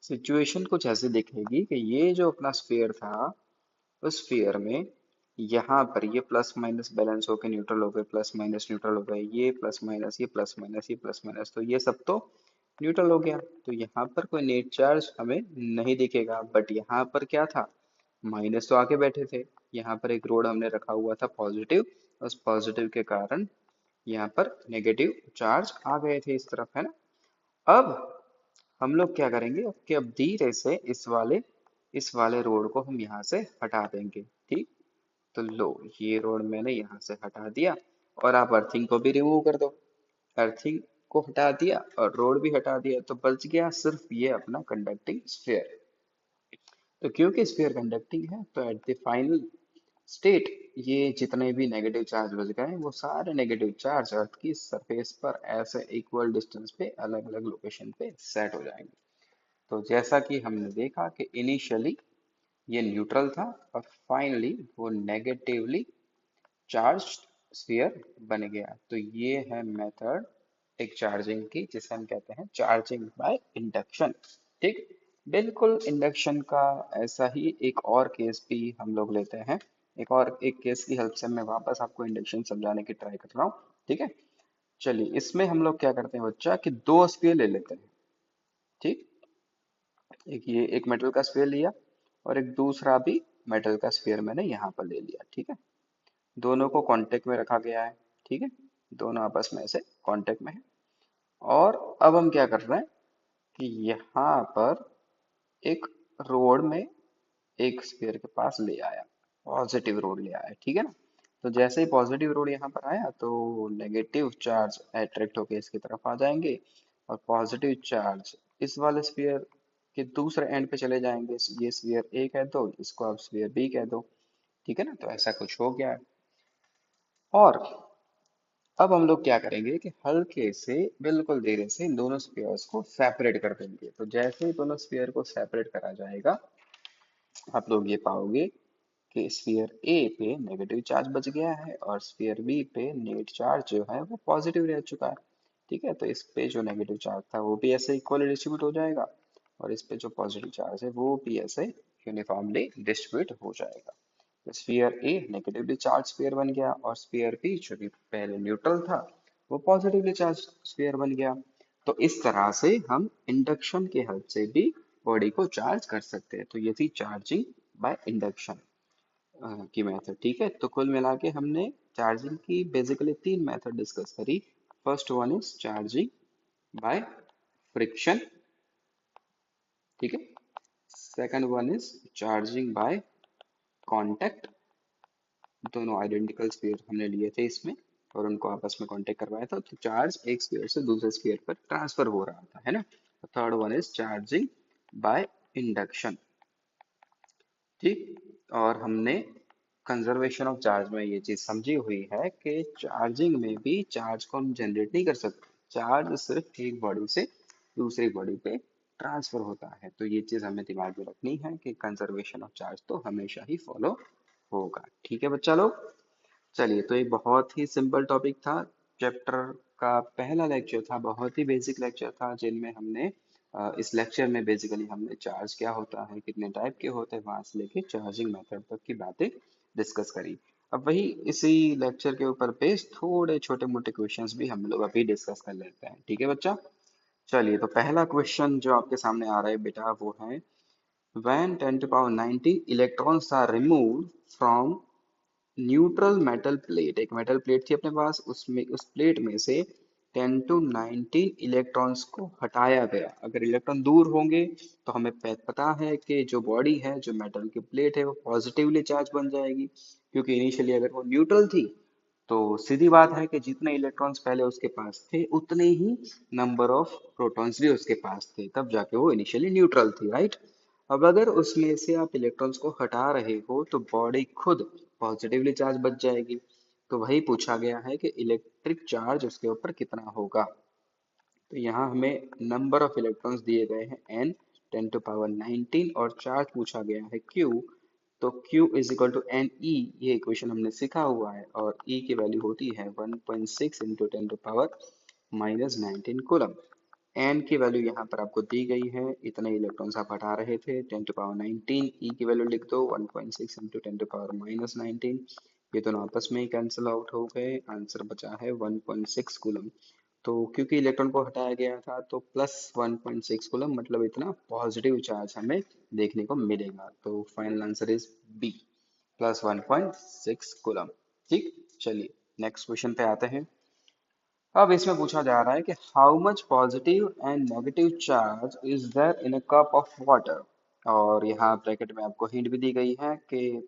सिचुएशन कुछ ऐसे दिखेगी कि ये जो अपना स्फीयर था, उस स्फीयर में यहाँ पर ये प्लस माइनस बैलेंस होके न्यूट्रल हो गए, प्लस माइनस न्यूट्रल हो गए, ये प्लस माइनस, ये प्लस माइनस, ये प्लस माइनस, तो ये सब तो न्यूट्रल हो गया। तो यहाँ पर कोई नेट चार्ज हमें नहीं दिखेगा, बट यहाँ पर क्या था, माइनस तो आके बैठे थे। यहाँ पर एक रोड हमने रखा हुआ था पॉजिटिव, उस पॉजिटिव के कारण यहाँ पर नेगेटिव चार्ज आ गए थे इस तरफ, है ना। अब हम लोग क्या करेंगे कि अब धीरे से इस वाले रोड को हम यहाँ से हटा देंगे, ठीक। तो लो, ये रोड मैंने यहाँ से हटा दिया, और आप अर्थिंग को भी रिमूव कर दो। अर्थिंग को हटा दिया और रोड भी हटा दिया, तो बच गया सिर्फ ये अपना कंडक्टिंग स्फीयर। तो क्योंकि स्फीयर कंडक्टिंग है, तो एट द फाइनल स्टेट ये जितने भी नेगेटिव चार्ज बच गए वो सारे नेगेटिव चार्ज अर्थ की सरफेस पर ऐसे इक्वल डिस्टेंस पे अलग अलग लोकेशन पे सेट हो जाएंगे। तो जैसा कि हमने देखा कि इनिशियली ये न्यूट्रल था, और फाइनली वो नेगेटिवली चार्ज स्फीयर बन गया। तो ये है मेथड एक चार्जिंग की, जिसे हम कहते हैं चार्जिंग बाय इंडक्शन, ठीक। बिल्कुल इंडक्शन का ऐसा ही एक और केस भी हम लोग लेते हैं। एक केस की हेल्प से मैं वापस आपको इंडक्शन समझाने की ट्राई कर रहा हूँ, ठीक है। चलिए, इसमें हम लोग क्या करते हैं बच्चा, कि दो स्फीयर ले लेते हैं, ठीक। एक मेटल का स्फीयर लिया, और एक दूसरा भी मेटल का स्फीयर मैंने यहाँ पर ले लिया, ठीक है। दोनों को कांटेक्ट में रखा गया है, ठीक है। दोनों आपस में ऐसे कांटेक्ट में है। और अब हम क्या कर रहे हैं कि यहाँ पर एक रोड में एक स्फीयर के पास ले आया, पॉजिटिव रोड ले आया, ठीक है ना। तो जैसे ही पॉजिटिव रोड यहाँ पर आया, तो नेगेटिव चार्ज अट्रैक्ट होके इसकी तरफ आ जाएंगे, और पॉजिटिव चार्ज इस वाले स्फीयर के दूसरे एंड पे चले जाएंगे। ये स्फीयर ए कह दो, इसको आप स्फीयर बी कह दो, ठीक है ना। तो ऐसा कुछ हो गया है। और अब हम लोग क्या करेंगे कि हल्के से, बिल्कुल धीरे से इन दोनों स्फीयर्स को सेपरेट कर देंगे। तो जैसे ही दोनों स्फीयर को सेपरेट करा जाएगा, आप लोग ये पाओगे कि स्फीयर ए पे नेगेटिव चार्ज बच गया है, और स्फीयर बी पे नेट चार्ज जो है वो पॉजिटिव रह चुका है, ठीक है। तो इस पे जो नेगेटिव चार्ज था वो भी ऐसे इक्वली डिस्ट्रीब्यूट हो जाएगा, और इस पे जो पॉजिटिव चार्ज है वो भी ऐसे यूनिफॉर्मली डिस्ट्रीब्यूट हो जाएगा। स्फीयर ए नेगेटिवली चार्ज स्फीयर बन गया, और स्फीयर बी जो कि पहले न्यूट्रल था वो पॉजिटिवली चार्ज स्फीयर बन गया। तो इस तरह से हम इंडक्शन के हेल्प से भी बॉडी को चार्ज कर सकते हैं। तो ये थी चार्जिंग बाय इंडक्शन की मेथड, ठीक है। तो कुल मिला के हमने चार्जिंग की बेसिकली तीन मेथड डिस्कस करी। First one is charging by friction, ठीक है। Second one is charging by contact, दोनों आइडेंटिकल स्फीयर हमने लिए थे इसमें, और उनको आपस में कांटेक्ट करवाया था, तो चार्ज एक स्फीयर से दूसरे स्फीयर पर ट्रांसफर हो रहा था, है ना। Third one is charging by induction, ठीक। और हमने कंजर्वेशन ऑफ चार्ज में ये चीज समझी हुई है कि चार्जिंग में भी चार्ज को हम जनरेट नहीं कर सकते। चार्ज सिर्फ एक बॉडी से दूसरी बॉडी पे ट्रांसफर होता है। तो ये चीज हमें दिमाग में रखनी है कि कंजर्वेशन ऑफ चार्ज तो हमेशा ही फॉलो होगा, ठीक है बच्चा लोग। चलिए, तो ये बहुत ही सिंपल टॉपिक था। चैप्टर का पहला लेक्चर था, बहुत ही बेसिक लेक्चर था, जिनमें हमने इस लेक्चर में बेसिकली हमने चार्ज क्या होता है, कितने टाइप के होते हैं, वहां से लेके चार्जिंग मेथड तक की बातें डिस्कस करी। अब वही इसी लेक्चर के ऊपर बेस्ड थोड़े छोटे मोटे क्वेश्चंस भी हम लोग अभी डिस्कस कर लेते हैं, ठीक है बच्चा। चलिए, तो पहला क्वेश्चन जो आपके सामने आ रहा है बेटा, वो है when 10 to power 90 electrons are removed from neutral metal plate, एक मेटल प्लेट थी अपने पास, उसमें उस प्लेट में से 10 to 19 इलेक्ट्रॉन्स को हटाया गया। अगर इलेक्ट्रॉन दूर होंगे तो हमें पता है कि जो बॉडी है, जो मेटल की प्लेट है, वो पॉजिटिवली चार्ज बन जाएगी, क्योंकि इनिशियली अगर वो न्यूट्रल थी, तो सीधी बात है कि जितने इलेक्ट्रॉन्स पहले उसके पास थे, उतने ही नंबर ऑफ प्रोटॉन्स भी उसके पास थे, तब जाके वो इनिशियली न्यूट्रल थी, राइट। अब अगर उसमें से आप इलेक्ट्रॉन्स को हटा रहे हो, तो बॉडी खुद पॉजिटिवली चार्ज बच जाएगी। तो वही पूछा गया है कि इलेक्ट्रिक चार्ज उसके ऊपर कितना होगा। तो यहाँ हमें नंबर ऑफ इलेक्ट्रॉन्स दिए गए हैं n 10 टू पावर 19, और चार्ज पूछा गया है q। तो q is equal to n e, ये इक्वेशन हमने सीखा हुआ है, और e की वैल्यू होती है 1.6 into 10 to power -19 coulomb. N की वैल्यू यहाँ पर आपको दी गई है, इतने इलेक्ट्रॉन्स आप हटा रहे थे, 10⁻19। ई की वैल्यू लिख दो 1.6 इंटू 10⁻−19। ये दोनों आपस में ही कैंसिल आउट हो गए, आंसर बचा है 1.6 कूलम। तो क्योंकि इलेक्ट्रॉन को हटाया गया था तो प्लस 1.6 कूलम, मतलब इतना पॉजिटिव चार्ज हमें देखने को मिलेगा। तो final answer is b, plus 1.6 coulomb. ठीक, चलिए नेक्स्ट क्वेश्चन पे आते हैं। अब इसमें पूछा जा रहा है कि how much positive and negative charge is there in a cup of water. और यहाँ ब्रैकेट में आपको हिंट भी दी गई है कि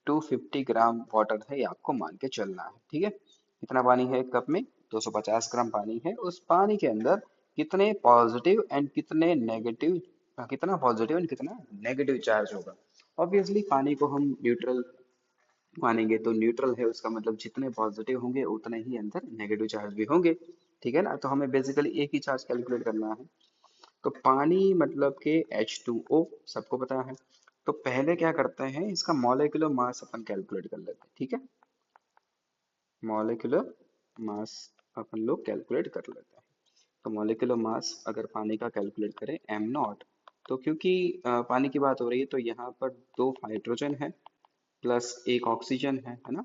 250 ग्राम वाटर है, ये आपको मान के चलना है। ठीक है, कितना पानी है एक कप में? 250 ग्राम पानी है। उस पानी के अंदर कितने पॉजिटिव एंड कितने नेगेटिव, कितना पॉजिटिव एंड कितना नेगेटिव चार्ज होगा। ऑब्वियसली पानी को हम न्यूट्रल मानेंगे, तो न्यूट्रल है उसका मतलब जितने पॉजिटिव होंगे उतने ही अंदर नेगेटिव चार्ज भी होंगे। ठीक है ना, तो हमें बेसिकली एक ही चार्ज कैलकुलेट करना है। तो पानी मतलब कि H2O, सबको पता है। तो पहले क्या करते हैं, इसका मॉलिक्यूलर मास अपन कैलकुलेट कर लेते हैं। ठीक है, मॉलिक्यूलर मास अपन लोग कैलकुलेट कर लेते हैं। तो मॉलिक्यूलर मास अगर पानी का कैलकुलेट करें m0, तो क्योंकि पानी की बात हो रही है तो यहाँ पर दो हाइड्रोजन है प्लस एक ऑक्सीजन है ना।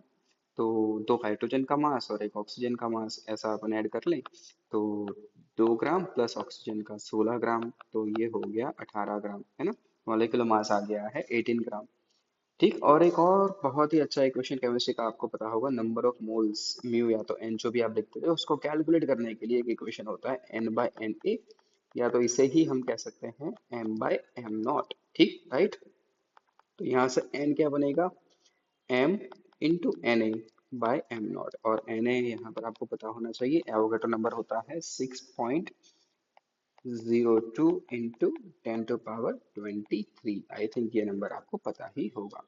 तो दो हाइड्रोजन का मास और एक ऑक्सीजन का मास ऐसा अपन ऐड कर लें, तो 2 ग्राम प्लस ऑक्सीजन का 16 ग्राम, तो ये हो गया 18 ग्राम, है ना। मॉलिक्यूलर मास आ गया है 18 ग्राम। ठीक, और एक और बहुत ही अच्छा इक्वेशन केमिस्ट्री का आपको पता होगा, नंबर ऑफ मोल्स, म्यू या तो एन, जो भी आप लिखते थे, उसको कैलकुलेट करने के लिए एक इक्वेशन होता है n/Na, या तो इसे ही हम कह सकते हैं m/m0। ठीक, राइट। तो यहाँ से n क्या बनेगा, m into n a by m0, और Na यहाँ पर आपको पता होना चाहिए, एवोगैड्रो नंबर होता है 6.02 इंटू 10⁻23। आई थिंक ये नंबर आपको पता ही होगा।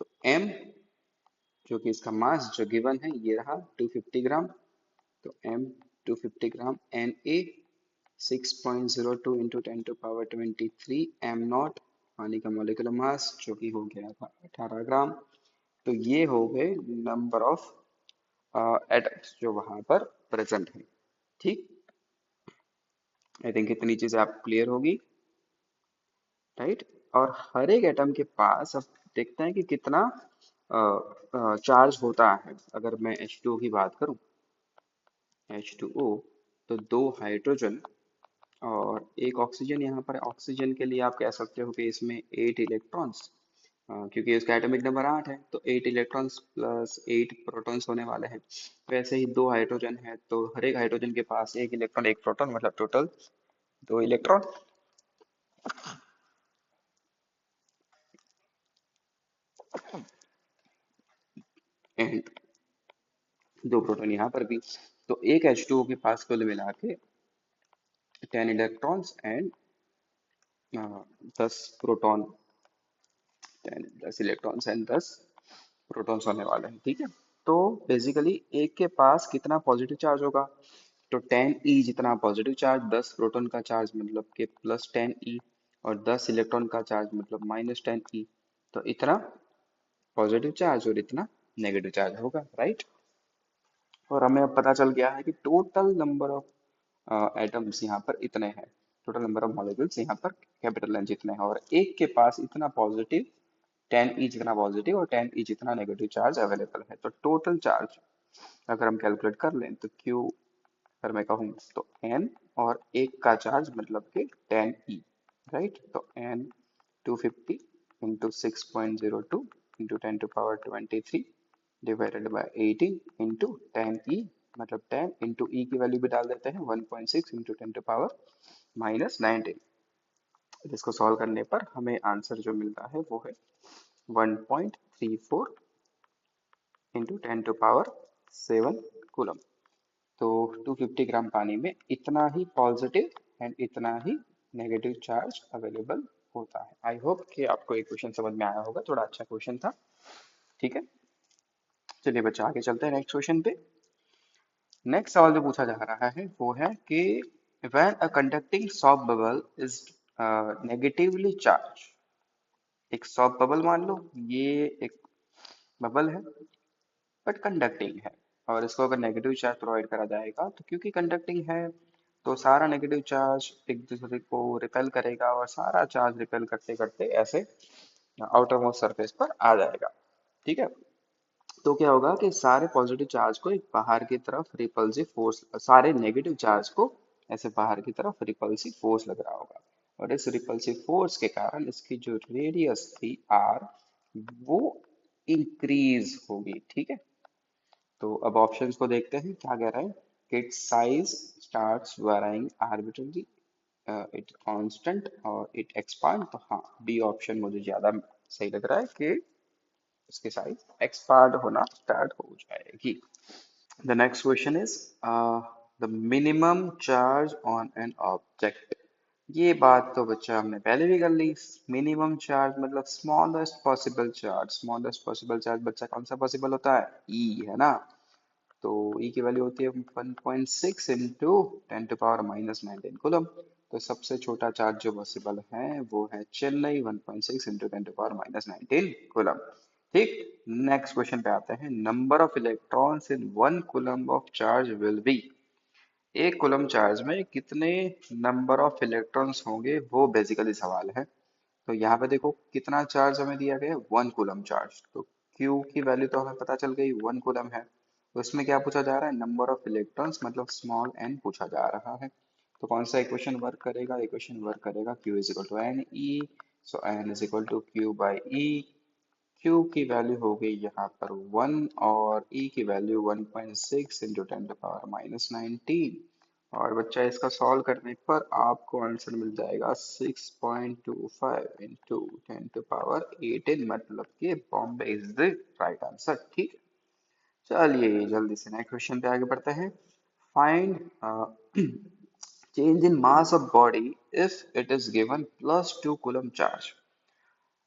तो m जो कि इसका मास जो गिवन है ये रहा 250 ग्राम, तो m 250 ग्राम, Na 6.02 इंटू 10⁻23, m0 पानी का मॉलिक्यूलर मास जो कि हो गया था 18 ग्राम। तो ये हो गए नंबर ऑफ एटम्स जो वहां पर प्रेजेंट है। ठीक, आई थिंक इतनी चीजें आप क्लियर होगी, राइट। और हर एक एटम के पास अब देखते हैं कि कितना चार्ज होता है। अगर मैं H2O की बात करूं, H2O, तो दो हाइड्रोजन और एक ऑक्सीजन। यहाँ पर ऑक्सीजन के लिए आप कह सकते हो कि इसमें 8 इलेक्ट्रॉन्स, क्योंकि इसका एटॉमिक नंबर 8 है, तो 8 इलेक्ट्रॉन्स प्लस 8 प्रोटॉन्स होने वाले हैं। वैसे ही दो हाइड्रोजन है, तो हर एक हाइड्रोजन के पास एक इलेक्ट्रॉन एक प्रोटॉन, मतलब टोटल 2 इलेक्ट्रॉन। एंड दो प्रोटॉन यहाँ पर भी। तो एक H2O के पास कुल मिला के 10 electrons and 10 proton, 10 electrons and 10 protons होने वाले हैं। ठीक है, तो बेसिकली एक के पास कितना पॉजिटिव चार्ज होगा, तो 10 E जितना पॉजिटिव चार्ज, 10 प्रोटॉन का चार्ज मतलब कि +10 E, और 10 इलेक्ट्रॉन का चार्ज मतलब -10 E। तो इतना पॉजिटिव चार्ज और इतना नेगेटिव चार्ज होगा, राइट। और हमें अब पता चल गया है कि टोटल नंबर ऑफ एटम्स यहाँ पर इतने हैं, टोटल नंबर ऑफ मॉलिक्यूल्स यहाँ पर कैपिटल एन जितने हैं, और एक के पास इतना पॉजिटिव, 10 E जितना पॉजिटिव और 10 E जितना नेगेटिव चार्ज अवेलेबल है। तो टोटल चार्ज अगर हम कैलकुलेट कर लें तो Q, अगर मैं कहूँ तो N, और एक का चार्ज मतलब कि 10 E, राइट। तो N 250 into 6.02 into 10⁻23 divided by 18 into 10 E, मतलब 10 इंटू E की वैल्यू भी डाल देते हैं 1.6 इंटू 10⁻−19। इसको सॉल्व करने पर हमें आंसर जो मिलता है वो है 1.34 इंटू 10⁻7 कूलम। तो 250 ग्राम पानी में इतना ही पॉजिटिव एंड इतना ही नेगेटिव चार्ज अवेलेबल होता है। आई होप कि आपको ये क्वेश्चन समझ में आया होगा, थोड़ा अच्छा क्वेश्चन था। ठीक है, चलिए बच्चा आगे चलते हैं नेक्स्ट क्वेश्चन पे। नेक्स्ट सवाल जो पूछा जा रहा है वो है कि when a conducting soft bubble is negatively charged, एक सॉफ्ट बबल मान लो, ये एक बबल है बट कंडक्टिंग है, और इसको अगर नेगेटिव चार्ज प्रोवाइड करा जाएगा तो क्योंकि कंडक्टिंग है तो सारा नेगेटिव चार्ज एक दूसरे को रिपेल करेगा और सारा चार्ज रिपेल करते करते ऐसे आउटर मोस्ट सरफेस पर आ जाएगा। ठीक है। तो क्या होगा कि सारे पॉजिटिव चार्ज को एक बाहर की तरफ रिपल्सिव फोर्स, सारे नेगेटिव चार्ज को ऐसे बाहर की तरफ रिपल्सिव फोर्स लग रहा होगा। और इस रिपल्सिव फोर्स के कारण इसकी जो रेडियस थी आर, वो इंक्रीज होगी। ठीक है। तो अब ऑप्शंस को देखते हैं क्या कह रहा है कि it's size starts varying arbitrarily, it constant और इट एक्सपांड। तो हाँ, बी ऑप्शन मुझे ज्यादा सही लग रहा है कि इसकी साइज एक्सपांड होना स्टार्ट हो जाएगी। The next question is the minimum charge on an object. ये बात तो बच्चा हमने पहले भी कर ली। मिनिमम चार्ज मतलब smallest possible charge. Smallest possible charge बच्चा कौन सा पॉसिबल होता है? ई है ना। तो ई की वैल्यू होती है 1.6 इंटू 10⁻⁻19 कूलम। तो सबसे छोटा चार्ज जो पॉसिबल है वो है चेन्नई, 1.6 इंटू 10⁻⁻19 कूलम। ठीक। नेक्स्ट क्वेश्चन पे आते हैं। Number of electrons in 1 coulomb of charge will be. एक कूलम चार्ज में कितने नंबर ऑफ इलेक्ट्रॉन्स होंगे, वो बेसिकली सवाल है। तो यहाँ पे देखो कितना चार्ज हमें दिया गया है, 1 कूलम चार्ज। तो Q की वैल्यू तो हमें पता चल गई, 1 कूलम है। तो इसमें क्या पूछा जा रहा है? नंबर ऑफ इलेक्ट्रॉन्स मतलब स्मॉल n पूछा जा रहा है। तो कौन सा इक्वेशन वर्क करेगा? इक्वेशन वर्क करेगा Q is equal to n e. So n is equal to q by e. Q की वैल्यू हो गई यहाँ पर 1 और E की वैल्यू 1.6 इंटू 10⁻⁻19। और बच्चा इसका सॉल्व करने पर आपको आंसर मिल जाएगा 6.25 इंटू 10⁻18, मतलब कि Bombay is the right answer. ठीक। चलिए जल्दी से नेक्स्ट क्वेश्चन पे आगे बढ़ते हैं। Find change in mass of body if it is given +2 coulomb charge.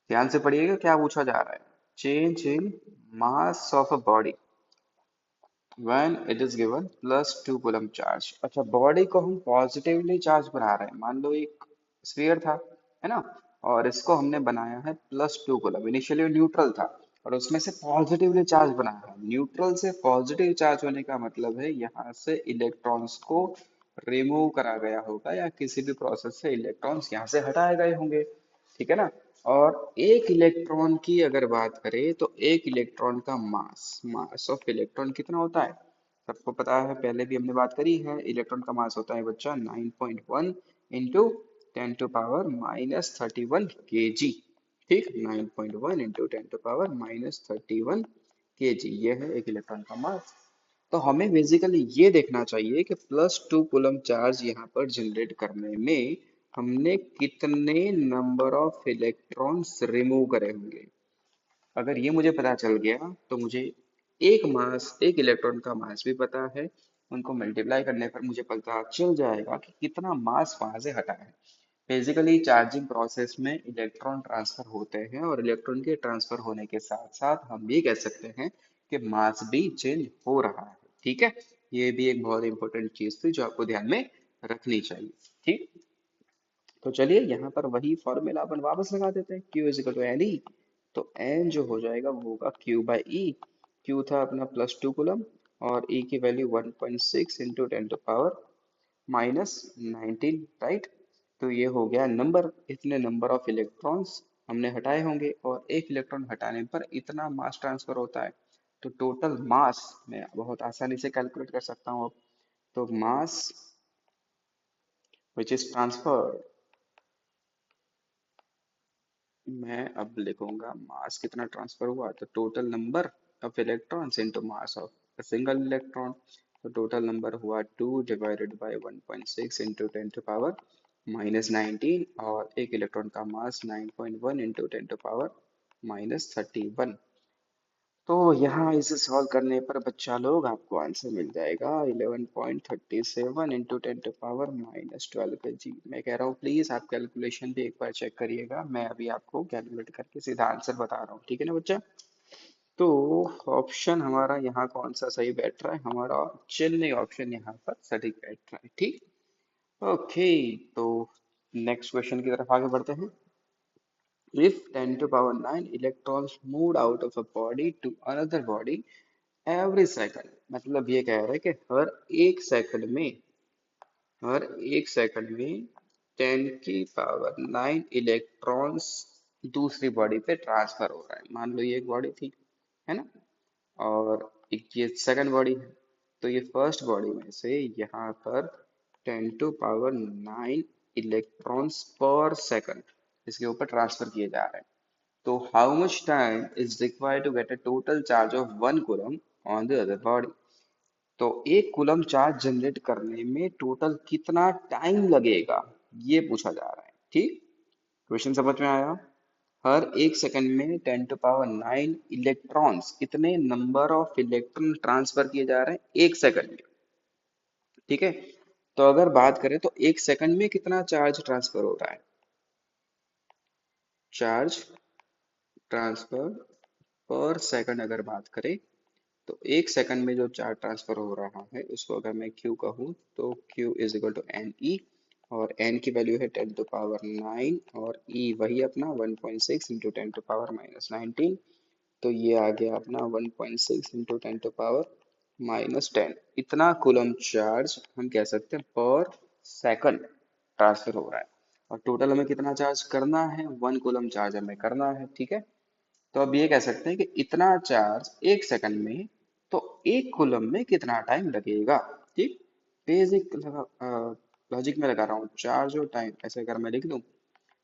ध्यान से पढ़िएगा क्या पूछा जा रहा है। Change in mass of a body when it is given +2 coulomb charge. अच्छा, बॉडी को हम पॉजिटिवली चार्ज बना रहे हैं। मान लो एक स्फीयर था, है ना, और इसको हमने बनाया है +2 कूलम। इनिशियली न्यूट्रल था और उसमें से पॉजिटिवली चार्ज बनाया है। न्यूट्रल से पॉजिटिव चार्ज होने का मतलब है यहाँ से इलेक्ट्रॉन्स को रिमूव करा गया होगा या किसी भी प्रोसेस से इलेक्ट्रॉन्स यहाँ से हटाए गए होंगे। ठीक है ना। और एक इलेक्ट्रॉन की अगर बात करें तो एक इलेक्ट्रॉन का मास, मास ऑफ इलेक्ट्रॉन कितना होता है? सबको पता है, पहले भी हमने बात करी है। इलेक्ट्रॉन का मास होता है बच्चा 9.1 इंटू 10⁻⁻31 kg। ठीक, 9.1 इंटू 10⁻⁻31 kg, ये है एक इलेक्ट्रॉन का मास। तो हमें बेसिकली ये देखना चाहिए कि +2 कूलम चार्ज यहाँ पर जनरेट करने में हमने कितने नंबर ऑफ इलेक्ट्रॉन्स रिमूव करे होंगे। अगर ये मुझे पता चल गया तो मुझे एक मास, एक इलेक्ट्रॉन का मास भी पता है। उनको मल्टीप्लाई करने पर मुझे पता चल जाएगा कि कितना मास वहां से हटा है। बेसिकली चार्जिंग प्रोसेस में इलेक्ट्रॉन ट्रांसफर होते हैं और इलेक्ट्रॉन के ट्रांसफर होने के साथ साथ हम ये कह सकते हैं कि मास भी चेंज हो रहा है। ठीक है। ये भी एक बहुत इंपॉर्टेंट चीज थी जो आपको ध्यान में रखनी चाहिए। ठीक। तो चलिए यहाँ पर वही फॉर्मूला अपन वापस लगा देते हैं। Q is equal to n e. तो n जो हो जाएगा वो होगा Q बाई ई। Q था अपना +2 कूलम और E की वैल्यू 1.6 इंटू 10⁻⁻19, राइट। तो ये हो गया नंबर, इतने नंबर ऑफ इलेक्ट्रॉन्स हमने हटाए होंगे और एक इलेक्ट्रॉन हटाने पर इतना मास ट्रांसफर होता है। तो टोटल मास मैं बहुत आसानी से कैलकुलेट कर सकता हूँ अब। तो मास विच इज ट्रांसफर्ड, मैं अब लिखूंगा मास कितना ट्रांसफर हुआ, तो total number of electrons into mass of single electron. तो टोटल नंबर हुआ 2 डिवाइडेड बाय 1.6 इंटू 10⁻⁻19 और एक इलेक्ट्रॉन का मास 9.1 इंटू 10⁻⁻31। तो यहाँ इसे सॉल्व करने पर बच्चा लोग आपको आंसर मिल जाएगा 11.37 इंटू 10⁻⁻12 के जी। मैं कह रहा हूँ प्लीज आप कैलकुलेशन भी एक बार चेक करिएगा। मैं अभी आपको कैलकुलेट करके सीधा आंसर बता रहा हूँ। ठीक है ना बच्चा। तो ऑप्शन हमारा यहाँ कौन सा सही बैठ रहा है? हमारा चेन्नई ऑप्शन यहाँ पर सटीक बैठ रहा है। ठीक। ओके। तो नेक्स्ट क्वेश्चन की तरफ आगे बढ़ते हैं। If 10 to power 9 electrons moved out of a body to another body every second, मतलब ये कह रहा है कि हर एक सेकंड में हर एक सेकंड में 10 की पावर 9 इलेक्ट्रॉन्स दूसरी बॉडी पे ट्रांसफर हो रहा है। मान लो ये एक बॉडी थी, है ना, और एक ये सेकंड बॉडी है। तो ये फर्स्ट बॉडी में से यहाँ पर 10 to power 9 electrons per second इसके ऊपर ट्रांसफर किए जा रहे हैं। तो how much time is required to get a total charge of 1 coulomb on the other body. तो एक कूलम चार्ज जनरेट करने में टोटल कितना टाइम लगेगा, ये पूछा जा रहा है। ठीक, क्वेश्चन समझ में आया? हर एक सेकंड में 10 to power 9 इलेक्ट्रॉन्स, कितने नंबर ऑफ इलेक्ट्रॉन ट्रांसफर किए जा रहे हैं एक सेकंड में। ठीक है, तो अगर बात करें तो एक सेकंड में कितना चार्ज ट्रांसफर हो रहा है, चार्ज ट्रांसफर पर सेकंड अगर बात करें, तो एक सेकंड में जो चार्ज ट्रांसफर हो रहा है उसको अगर मैं Q कहूँ तो Q is equal to n e. और n की वैल्यू है 10 to power 9 और E वही अपना 1.6 इंटू 10 to power-19। तो ये आ गया अपना 1.6 इंटू 10 to power-10। इतना कूलम चार्ज हम कह सकते हैं पर सेकंड ट्रांसफर हो रहा है। और टोटल हमें कितना चार्ज करना है, 1 कूलम चार्ज हमें करना है। ठीक है, तो अब ये कह सकते हैं कि इतना चार्ज एक सेकंड में, तो एक कूलम में कितना टाइम लगेगा। ठीक, बेसिक लॉजिक में लगा रहा हूँ, चार्ज और टाइम ऐसे अगर मैं लिख दूं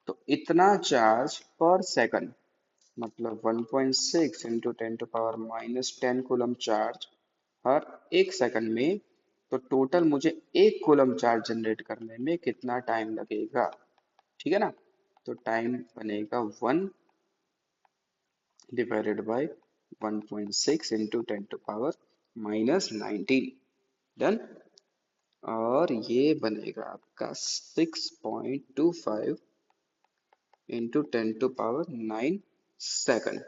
तो इतना चार्ज पर सेकंड मतलब 1.6 into 10 to power-10 coulomb charge हर एक सेकंड में। तो टोटल मुझे एक कूलम चार्ज जनरेट करने में कितना टाइम लगेगा। ठीक है ना, तो टाइम बनेगा 1 divided by 1.6 into 10 to power-19। Done. और ये बनेगा आपका 6.25 इंटू 10 to power 9 सेकंड।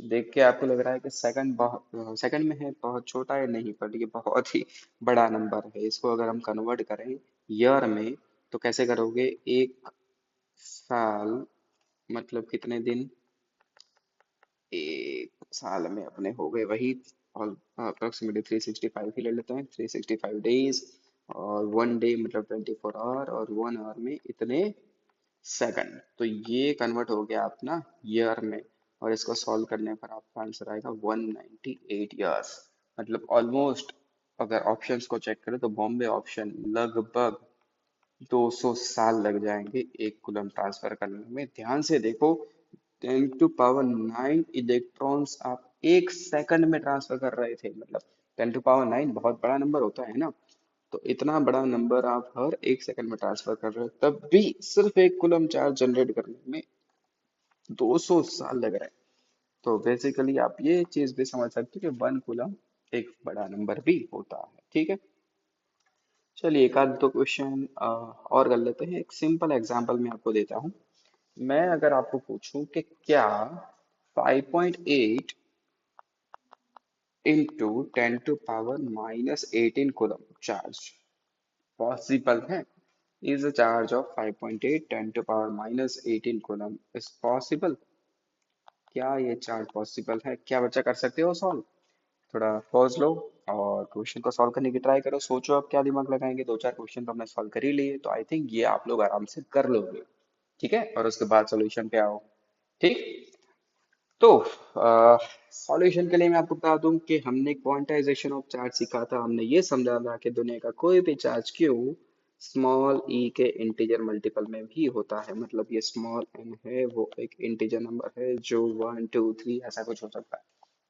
देख के आपको लग रहा है कि सेकंड बहुत सेकंड में है, बहुत छोटा है, नहीं, पर ये बहुत ही बड़ा नंबर है। इसको अगर हम कन्वर्ट करें ईयर में तो कैसे करोगे, एक साल मतलब कितने दिन, एक साल में अपने हो गए वही अप्रोक्सीमेटली 365 ही ले लेते हैं, 365 डेज। और 1 डे मतलब 24 आवर, और 1 आवर में इतने सेकंड। तो ये कन्वर्ट हो गया अपना ईयर में। और इसको सॉल्व करने पर आपका आंसर आएगा 198 ईयर्स। मतलब ऑलमोस्ट, अगर ऑप्शंस को चेक करें तो बॉम्बे ऑप्शन लगभग 200 साल लग जाएंगे एक कूलम ट्रांसफर करने में। ध्यान से देखो, 10 to power 9 इलेक्ट्रॉन्स आप एक सेकंड में ट्रांसफर कर रहे थे। मतलब 10 to power 9 बहुत बड़ा नंबर होता है ना, तो इतना बड़ा नंबर आप हर एक सेकंड में ट्रांसफर कर रहे हो, तब भी सिर्फ एक कूलम चार्ज जनरेट करने में 200 साल लग रहे हैं। तो बेसिकली आप ये चीज भी समझ सकते हो कि 1 कूलम एक बड़ा नंबर भी होता है। ठीक है, चलिए एक आध दो क्वेश्चन और कर लेते हैं। एक सिंपल एग्जांपल मैं आपको देता हूँ। मैं अगर आपको पूछूं कि क्या 5.8 into 10 to power-18 coulomb charge possible है? Is the charge of 5.8 10 to power-18 coulomb is possible? क्या ये चार्ज पॉसिबल है? क्या बच्चा कर सकते हो सॉल्व? थोड़ा पॉज लो और क्वेश्चन को सॉल्व करने की ट्राई करो। सोचो आप क्या दिमाग लगाएंगे, दो चार क्वेश्चन तो हमने सॉल्व कर ही लिए, तो आई थिंक ये आप लोग आराम से कर लोगे। ठीक है, और उसके बाद सॉल्यूशन पे आओ। ठीक, तो सॉल्यूशन के लिए मैं आपको बता दूं कि हमने क्वांटाइजेशन ऑफ चार्ज सीखा था। हमने ये समझा था कि दुनिया का कोई भी चार्ज क्यू स्मॉल ई के इंटीजर मल्टीपल में भी होता है। मतलब ये स्मॉल एन है, वो एक इंटीजर नंबर है जो 1 2 3 ऐसा कुछ हो सकता है।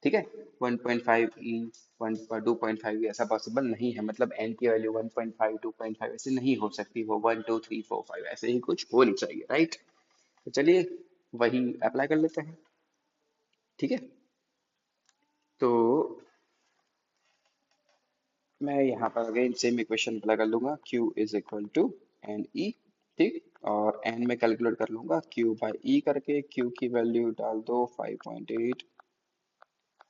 ठीक है, 1.5 ई 1 2.5 ऐसा पॉसिबल नहीं है। मतलब एन की वैल्यू 1.5 2.5 ऐसे नहीं हो सकती, वो 1 2 3 4 5 ऐसे ही कुछ होनी चाहिए, राइट? तो चलिए वही अप्लाई कर लेते हैं। ठीक है, तो मैं यहाँ पर अगेन सेम इक्वेशन अप्लाई कर लूंगा, Q is equal to n e. ठीक, और n में कैलकुलेट कर लूंगा Q बाई ई करके। Q की वैल्यू डाल दो 5.8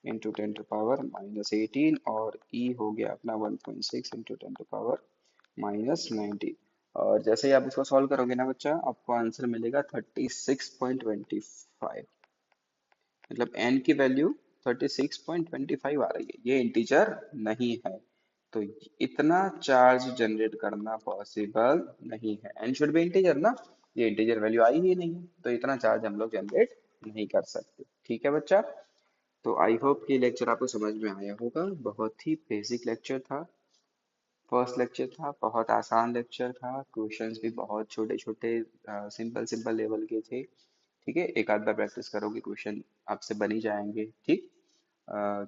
इंटू 10 to power-18, और E हो गया अपना 1.6 इंटू 10 to power-19। और जैसे ही आप इसको सॉल्व करोगे ना बच्चा, आपको आंसर मिलेगा 36.25। मतलब n की वैल्यू 36.25 आ रही है, ये इंटीजर नहीं है। तो इतना चार्ज जनरेट करना पॉसिबल नहीं है, एन शुड बी इंटीजर ना, ये इंटीजर वैल्यू आई ही नहीं है, तो इतना चार्ज हम लोग जनरेट नहीं कर सकते। ठीक है बच्चा। तो आई होप कि लेक्चर आपको समझ में आया होगा, बहुत ही बेसिक लेक्चर था, फर्स्ट लेक्चर था, बहुत आसान लेक्चर था, क्वेश्चंस भी बहुत छोटे छोटे सिंपल सिंपल लेवल के थे। ठीक है, एक आध बार प्रैक्टिस करोगे क्वेश्चन आपसे बन ही जाएंगे। ठीक।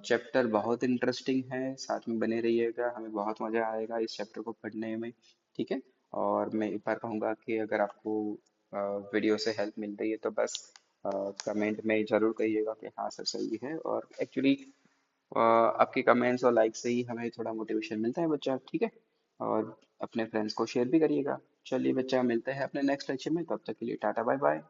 चैप्टर बहुत इंटरेस्टिंग है, साथ में बने रहिएगा, हमें बहुत मजा आएगा इस चैप्टर को पढ़ने में। ठीक है। और मैं एक बार कहूँगा कि अगर आपको वीडियो से हेल्प मिल रही है तो बस कमेंट में जरूर कहिएगा कि हाँ सर सही है। और एक्चुअली आपके कमेंट्स और लाइक से ही हमें थोड़ा मोटिवेशन मिलता है बच्चा। ठीक है। और अपने फ्रेंड्स को शेयर भी करिएगा। चलिए बच्चा, मिलते हैं अपने नेक्स्ट लेक्चर में, तब तक के लिए टाटा बाय बाय।